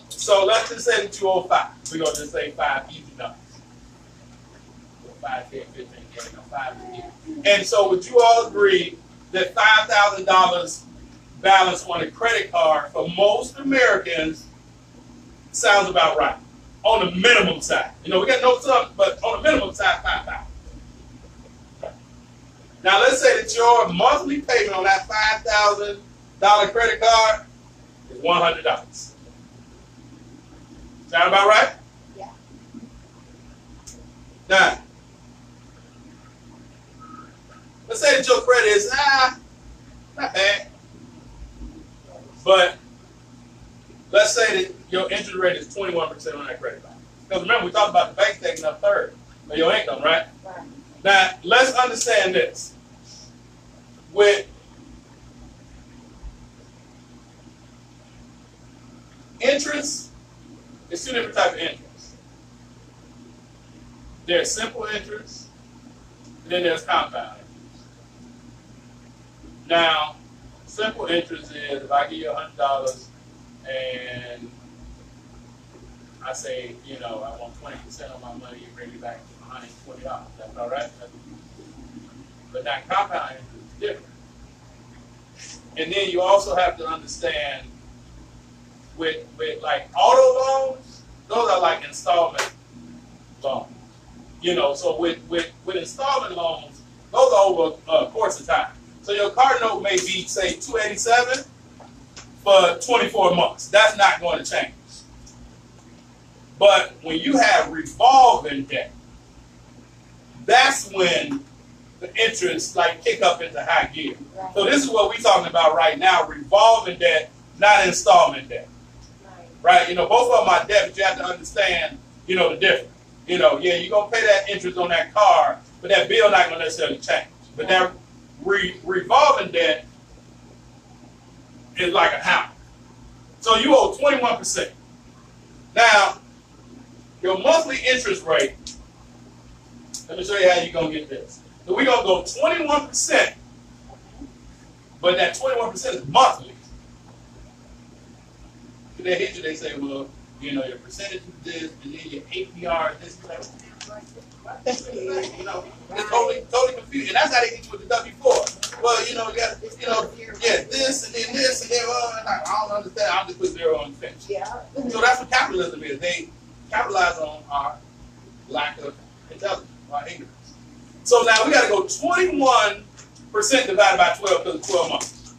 So let's just say that you owe 5. We're going to just say 5 easy numbers. 5, 10, 15, 5. And so would you all agree that $5,000 balance on a credit card for most Americans sounds about right? On the minimum side. You know, we got no some, but on the minimum side, $5,000. Now let's say that your monthly payment on that $5,000 credit card is $100. Sound about right? Yeah. Now, let's say that your credit is not bad, but let's say that your interest rate is 21% on that credit card. Because remember, we talked about the bank taking up 1/3 of your income, right? Right. Now, let's understand this. With interest, it's 2 different types of interest. There's simple interest, and then there's compound interest. Now, simple interest is if I give you $100 and I say, you know, I want 20% of my money, you bring me back $120. That's all right? But now compound interest is different. And then you also have to understand with like auto loans, those are like installment loans. You know, so with installment loans, those are over a course of time. So your car note may be, say, $287 for 24 months. That's not going to change. But when you have revolving debt, that's when the interest like kick up into high gear. Right. So this is what we're talking about right now, revolving debt, not installment debt. Right? You know, both of them are debt, but you have to understand, you know, the difference. You know, yeah, you're going to pay that interest on that car, but that bill not going to necessarily change. But that revolving debt is like a house. So you owe 21%. Now, your monthly interest rate, let me show you how you're going to get this. So we're going to go 21%, but that 21% is monthly. If they hit you, they say, well, you know, your percentage is this, and then your APR is this. You know, it's totally confused. And that's how they get you with the W-4. well, you know, you got, you know, yeah, this and then this and then, I don't understand. I'll just put zero on the finish. Yeah. So that's what capitalism is. They capitalize on our lack of intelligence, our ignorance. So now we got to go 21% divided by 12 because it's 12 months.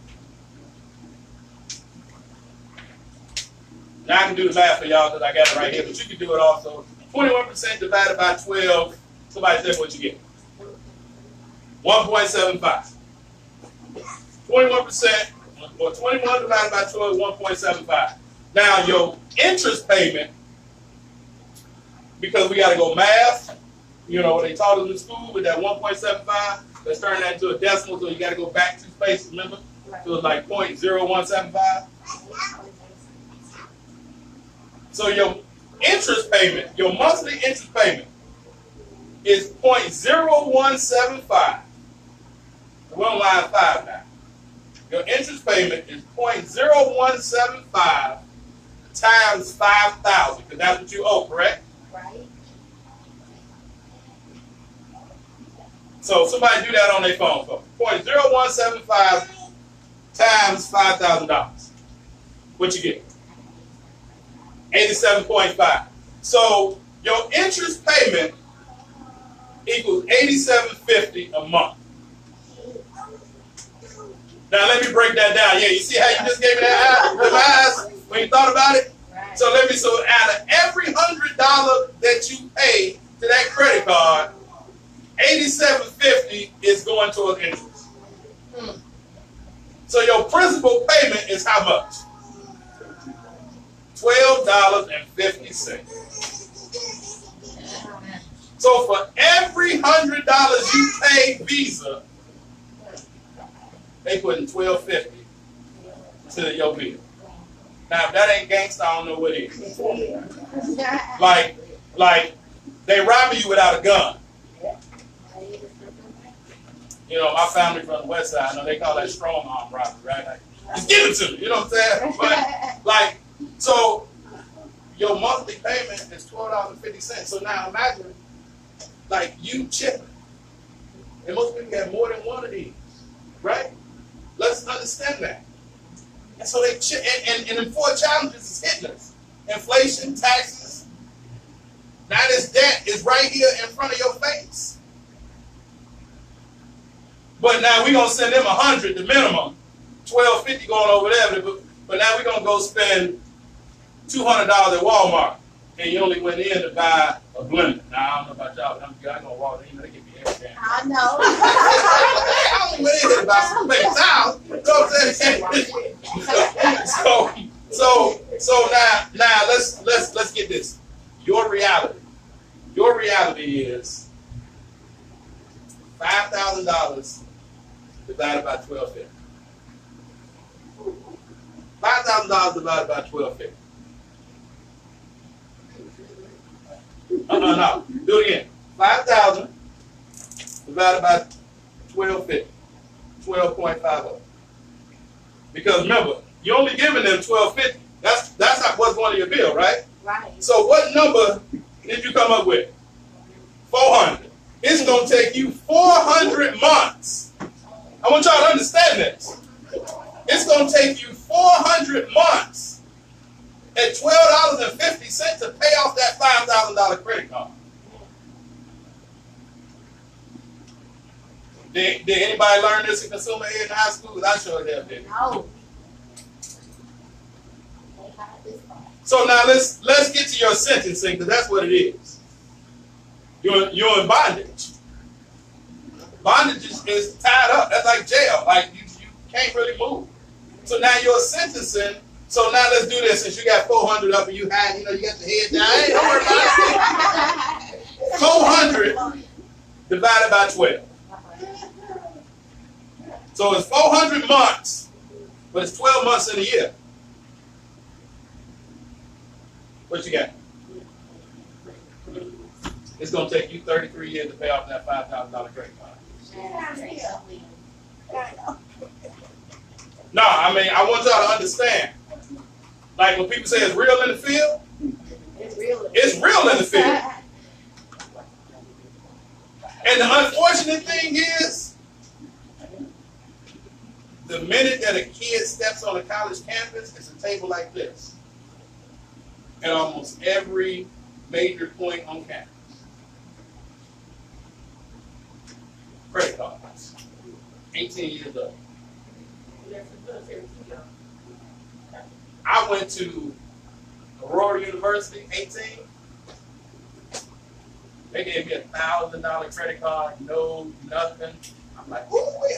Now I can do the math for y'all because I got it right here, but you can do it also. 21% divided by 12, somebody say what you get. 1.75. 21%, or 21 divided by 12 is 1.75. Now your interest payment, because we got to go math, you know, they taught us in school with that 1.75, let's turn that into a decimal, so you got to go back 2 spaces, remember? So it's like 0.0175. So your interest payment, your monthly interest payment is 0.0175. We're on line 5 now. Your interest payment is 0.0175 times 5,000, because that's what you owe, correct? Right. So somebody do that on their phone. So 0.0175 times $5,000. What you get? 87.5. So your interest payment equals $87.50 a month. Now let me break that down. Yeah, you see how you just gave me that eyes when you thought about it? Right. So out of every $100 that you pay to that credit card, $87.50 is going towards interest. So your principal payment is how much? $12.50. So for every $100 you pay Visa, they put in $12.50 to your bill. Now if that ain't gangsta, I don't know what it is. Like they robbing you without a gun. You know, my family from the West Side, I know they call that strong arm robbery, right? Like, just give it to me, you know what I'm saying? But like, so your monthly payment is $12.50. So now imagine, like, you chipping. And most people have more than one of these, right? Let's understand that. And so they chip, and the 4 challenges is hitting us. Inflation, taxes. Now this debt is right here in front of your face. But now we're going to send them 100, the minimum. $12.50 going over there, but now we're going to go spend $200 at Walmart, and you only went in to buy a blender. Now, I don't know about y'all, but I'm going to walk in, they give me everything. I know. I only went in to buy some paper towels. You know what I'm saying? So now let's get this. Your reality is $5,000 divided by $12.50. $5,000 divided by $12.50. No. Do it again. 5,000 divided by 12.50. 12.50. Because remember, you're only giving them 12.50. That's not what's going to your bill, right? Right. So what number did you come up with? 400. It's going to take you 400 months. I want y'all to understand this. It's going to take you 400 months at $12.50 to pay off that $5,000 credit card. Did anybody learn this in consumer ed in high school? I sure have did. No. So now let's get to your sentencing, because that's what it is. You're in bondage. Bondage is tied up. That's like jail. Like you can't really move. So now you're sentencing. So now let's do this. Since you got 400 up and you had, you got the head down. Hey, don't worry about it. 400 divided by 12. So it's 400 months, but it's 12 months in a year. What you got? It's going to take you 33 years to pay off that $5,000 credit card. No, I mean, I want y'all to understand. Like when people say it's real in the field, It's real. it's real in the field. And the unfortunate thing is, the minute that a kid steps on a college campus, it's a table like this at almost every major point on campus. Credit cards. 18 years old. I went to Aurora University, 18. They gave me $1,000 credit card, no nothing. I'm like, ooh, wait,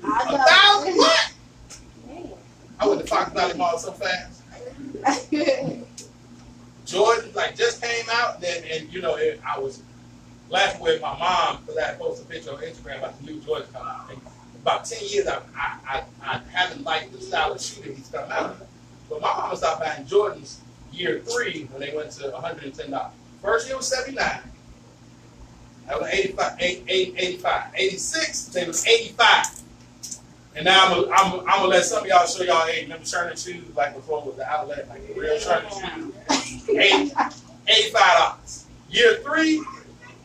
$1,000 what? I went to Fox Valley Mall so fast. Jordan like just came out, and you know, I was laughing with my mom because I had posted a picture on Instagram about the new Jordan coming out. And about 10 years, I haven't liked the style of shoe that he's come out. But my mama stopped buying Jordans year 3 when they went to $110. First year was $79. That was 85. 86, they was 85. And now I'm gonna let some of y'all show y'all, hey, remember Sherman shoes like before with the outlet, like the real Sherman shoes. $85. Year 3,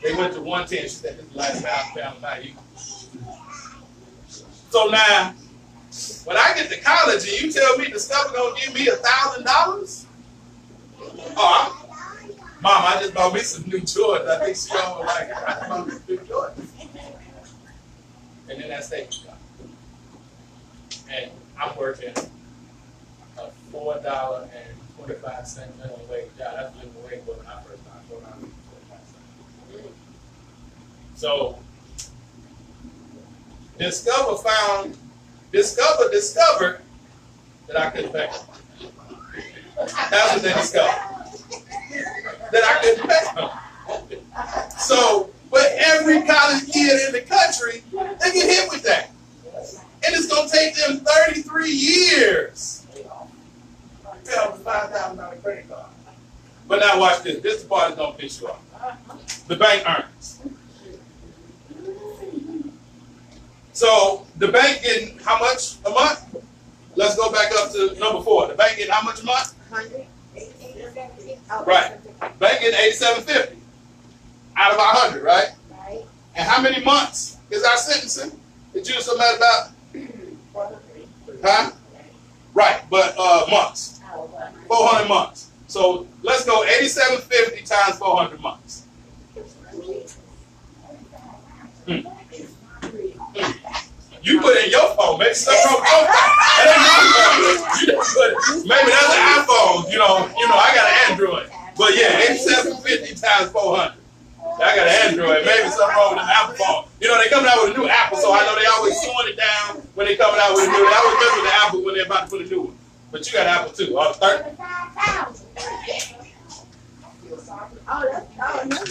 they went to 110. She said, this is the last time value. So now, when I get to college and you tell me Discover gonna give me $1,000, oh, Mom, I just bought me some new Jordans. I think she don't like it. I just bought me some new Jordans. And then that statement comes. And I'm working a $4.25 minimum wage job. That's minimum wage when I first started. $4.25. So discovered that I couldn't pay. That's what they discovered. That I couldn't pay. So, but every college kid in the country, they get hit with that. And it's going to take them 33 years to pay off the $5,000 credit card. But now watch this. This is the part that's going to piss you off. The bank earns. So the bank getting how much a month? Let's go back up to number 4. The bank getting how much a month? Right. Bank getting $87.50 out of our 100, right? Right. And how many months is our sentencing? Did you something about? 400. Huh? Right, but months. 400 months. So let's go $87.50 times 400 months. You put it in your phone. Maybe something wrong with your phone. That ain't my phone. You just put it. Maybe that's an iPhone. You know, I got an Android. But yeah, $87.50 times 400. I got an Android. Maybe something wrong with an Apple phone. You know, they coming out with a new Apple, so I know they always slowing it down when they coming out with a new one. I always mess with the Apple when they're about to put a new one. But you got Apple too. 30.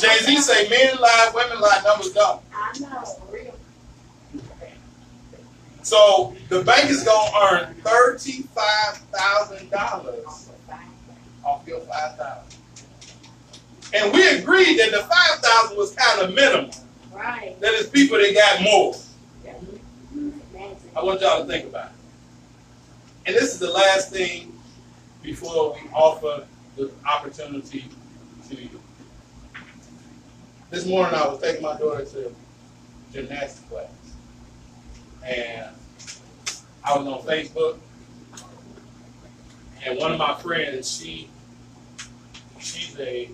Jay-Z say men lie, women lie, numbers don't. I know. So the bank is going to earn $35,000 off your $5,000. And we agreed that the $5,000 was kind of minimal. Right. That is people that got more. I want y'all to think about it. And this is the last thing before we offer the opportunity to you. This morning I was taking my daughter to gymnastics class. And I was on Facebook. And one of my friends, she's a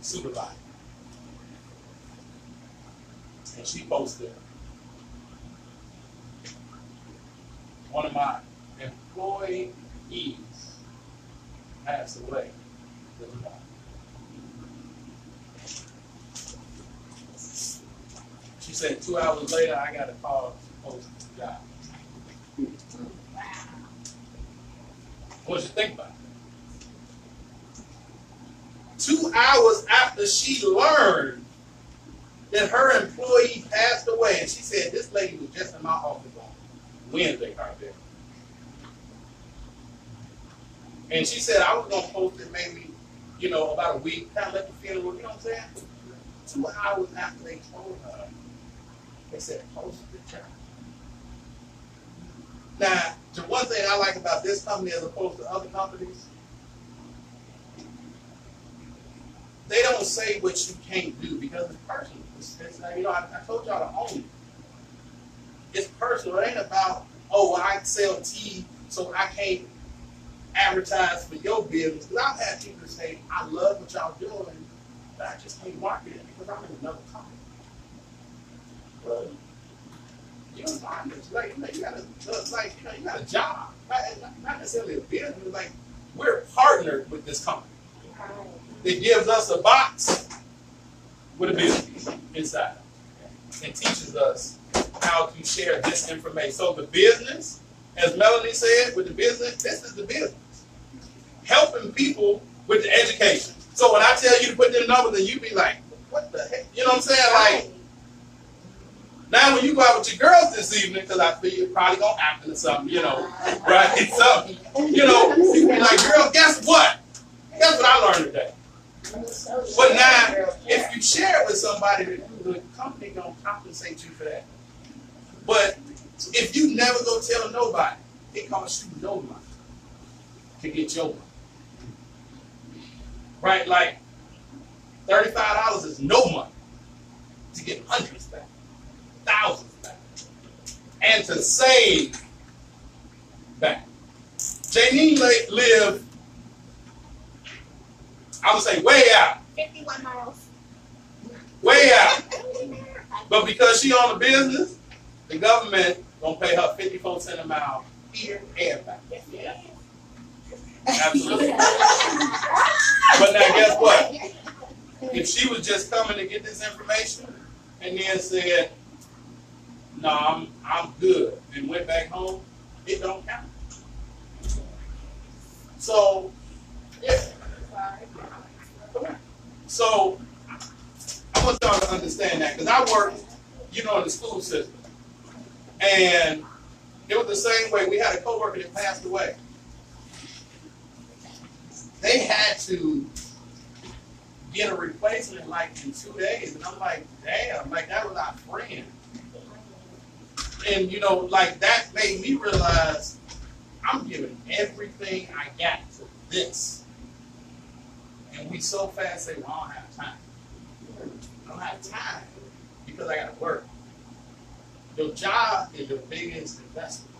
supervisor. And she posted, one of my employees passed away. She said 2 hours later, I got a call to post the job. What you think about it? 2 hours after she learned that her employee passed away, and she said, this lady was just in my office on Wednesday, and she said, I was going to post it maybe, about a week, kind of let the funeral, you know what I'm saying? 2 hours after they told her, they said, post the job. Now, the one thing I like about this company as opposed to other companies, they don't say what you can't do because it's personal. I told y'all to own it. it's personal. It ain't about, oh, well, I sell tea, so I can't advertise for your business. Because I've had people say, I love what y'all doing, but I just can't market it because I'm in another company. Well, you're in markets. Like, you got you got a job. Not necessarily a business. Like, we're partnered with this company. It gives us a box with a business inside and teaches us how to share this information. So the business, as Melanie said, with the business, this is the business. Helping people with the education. So when I tell you to put them numbers, then you be like, what the heck? You know what I'm saying? Like, now when you go out with your girls this evening, because I feel you're probably going to happen or something, you know, right? Something, you know, you be like, girl, guess what? Guess what I learned today? But now, if you share it with somebody, the company gonna compensate you for that. But if you never go tell nobody, it costs you no money to get your money. Right? Like $35 is no money to get hundreds back, thousands back, and to save back. Janine lived, I would say, way out. 51 miles. Way out. But because she own a business, the government gonna pay her 54 cents a mile here and back. Yeah. Absolutely. But now guess what? If she was just coming to get this information and then said, no, I'm good, and went back home, it don't count. So, yeah. So, I want y'all to understand that, because I work, you know, in the school system. And it was the same way. We had a coworker that passed away. They had to get a replacement like in 2 days. And I'm like, damn, like that was our friend. And, you know, like that made me realize I'm giving everything I got to this. And we so fast say, well, I don't have time. I don't have time because I got to work. Your job is your biggest investment.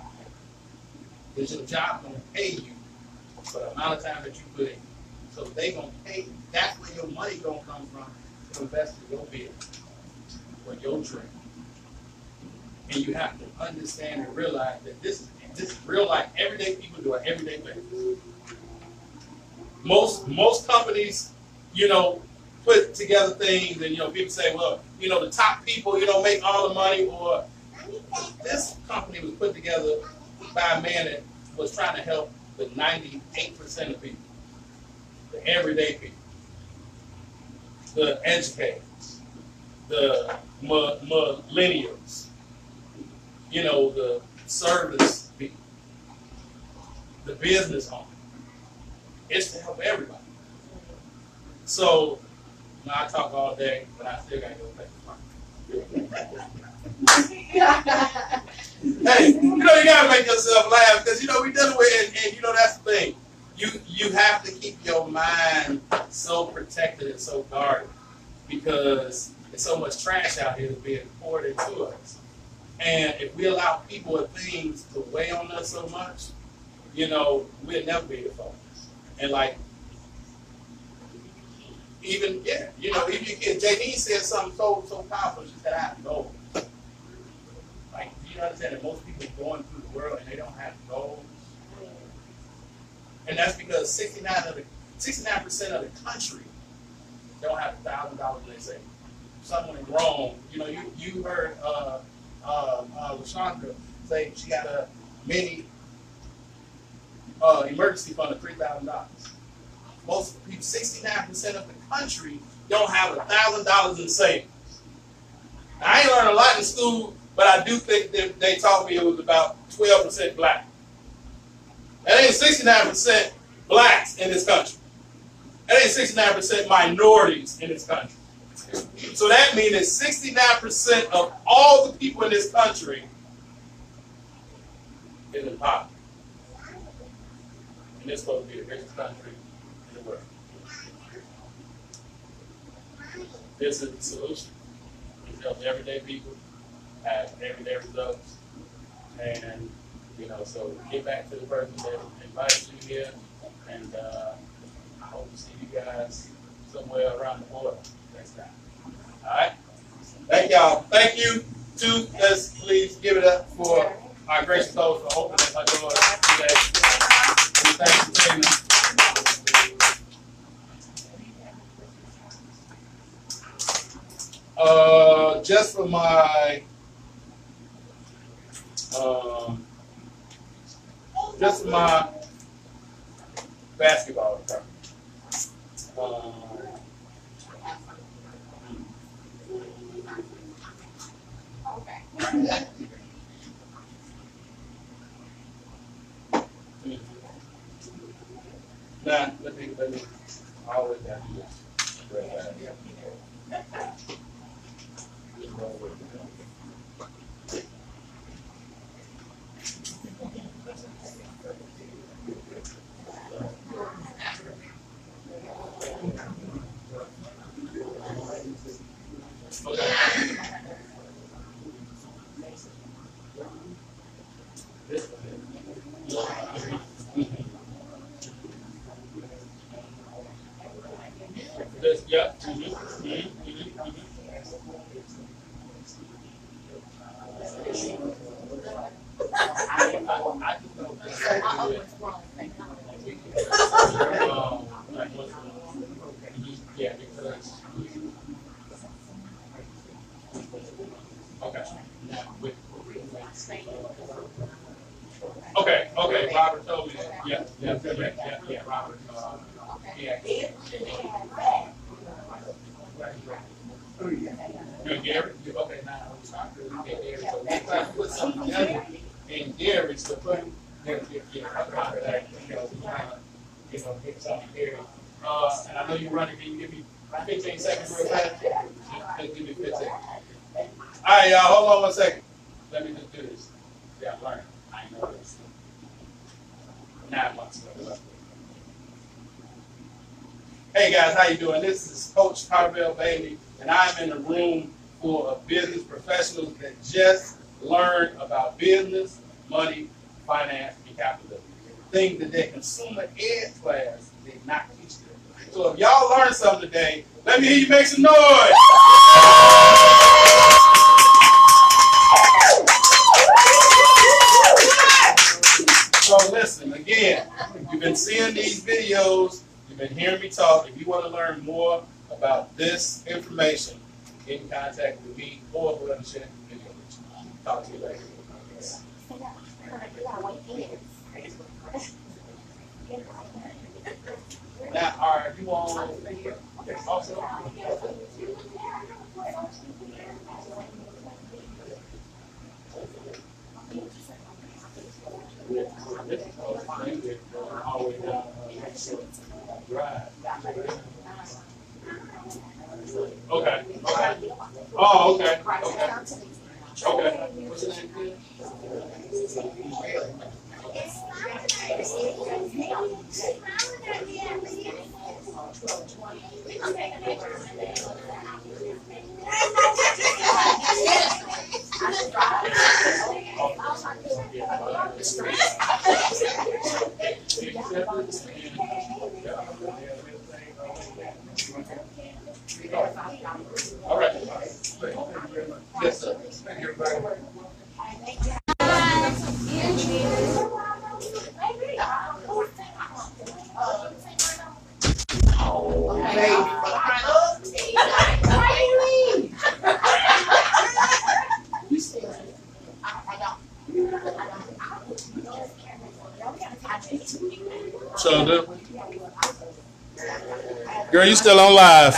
Because your job going to pay you for the amount of time that you put in. So they going to pay you. That's where your money going to come from to invest in your business or your dream. And you have to understand and realize that this is real life. Everyday people do it everyday basis. Most companies, you know, put together things, and you know, people say, well, you know, the top people, you know, make all the money. Or this company was put together by a man that was trying to help the 98% of people, the everyday people, the educators, the millennials, you know, the service people, the business owners. It's to help everybody. So, you know, I talk all day, but I still got to go back to work. Hey, you know, you got to make yourself laugh because, you know, we're dealing with, and you know, that's the thing. You have to keep your mind so protected and so guarded because there's so much trash out here that's being poured into us. And if we allow people and things to weigh on us so much, you know, we'll never be able to focus. And like, even, yeah, you know, even your kids, Janine said something so powerful. She said, I have goals. Like, you understand that most people are going through the world and they don't have goals? And that's because 69% of the country don't have $1,000 in their savings. Someone in Rome, you know, you heard LaShondra say she got a mini emergency fund of $3,000. Most people, 69% of the country don't have $1,000 in savings. Now, I ain't learned a lot in school, but I do think that they taught me it was about 12% black. That ain't 69% blacks in this country. That ain't 69% minorities in this country. So that means that 69% of all the people in this country is in poverty. And it's supposed to be the richest country in the world. This is the solution. It helps everyday people have everyday results. And, you know, so get back to the person that invited you here, and I hope to see you guys somewhere around the border next time. All right? Thank y'all. Thank you. Let's please give it up for our gracious host for opening our doors today. Thank you, Tina. Just for my basketball tournament. Nah, let me I always have to do this. Yeah. Okay. Robert told me that. Yeah. Robert. You're Gary? Okay, now Gary. So next time put something together in Gary to put get something Gary. And I know you're running. Can you give me 15 seconds real fast? Just give me 15. All right, y'all. Hold on 1 second. Let me just do this. Yeah, learn. I know this. 9 months ago. Hey guys, how you doing? This is Coach Carvel Bailey, and I'm in a room full of business professionals that just learned about business, money, finance, and capitalism. Things that their consumer ed class did not teach them. So if y'all learned something today, let me hear you make some noise. So listen, again, you've been seeing these videos, you've been hearing me talk. If you want to learn more about this information, get in contact with me or whoever shared the video with you. Talk to you later. Now, are you on also? Okay. Oh, okay. Okay. What's your name? All right. Yes, sir. Thank you, everybody. So, girl, you still on live.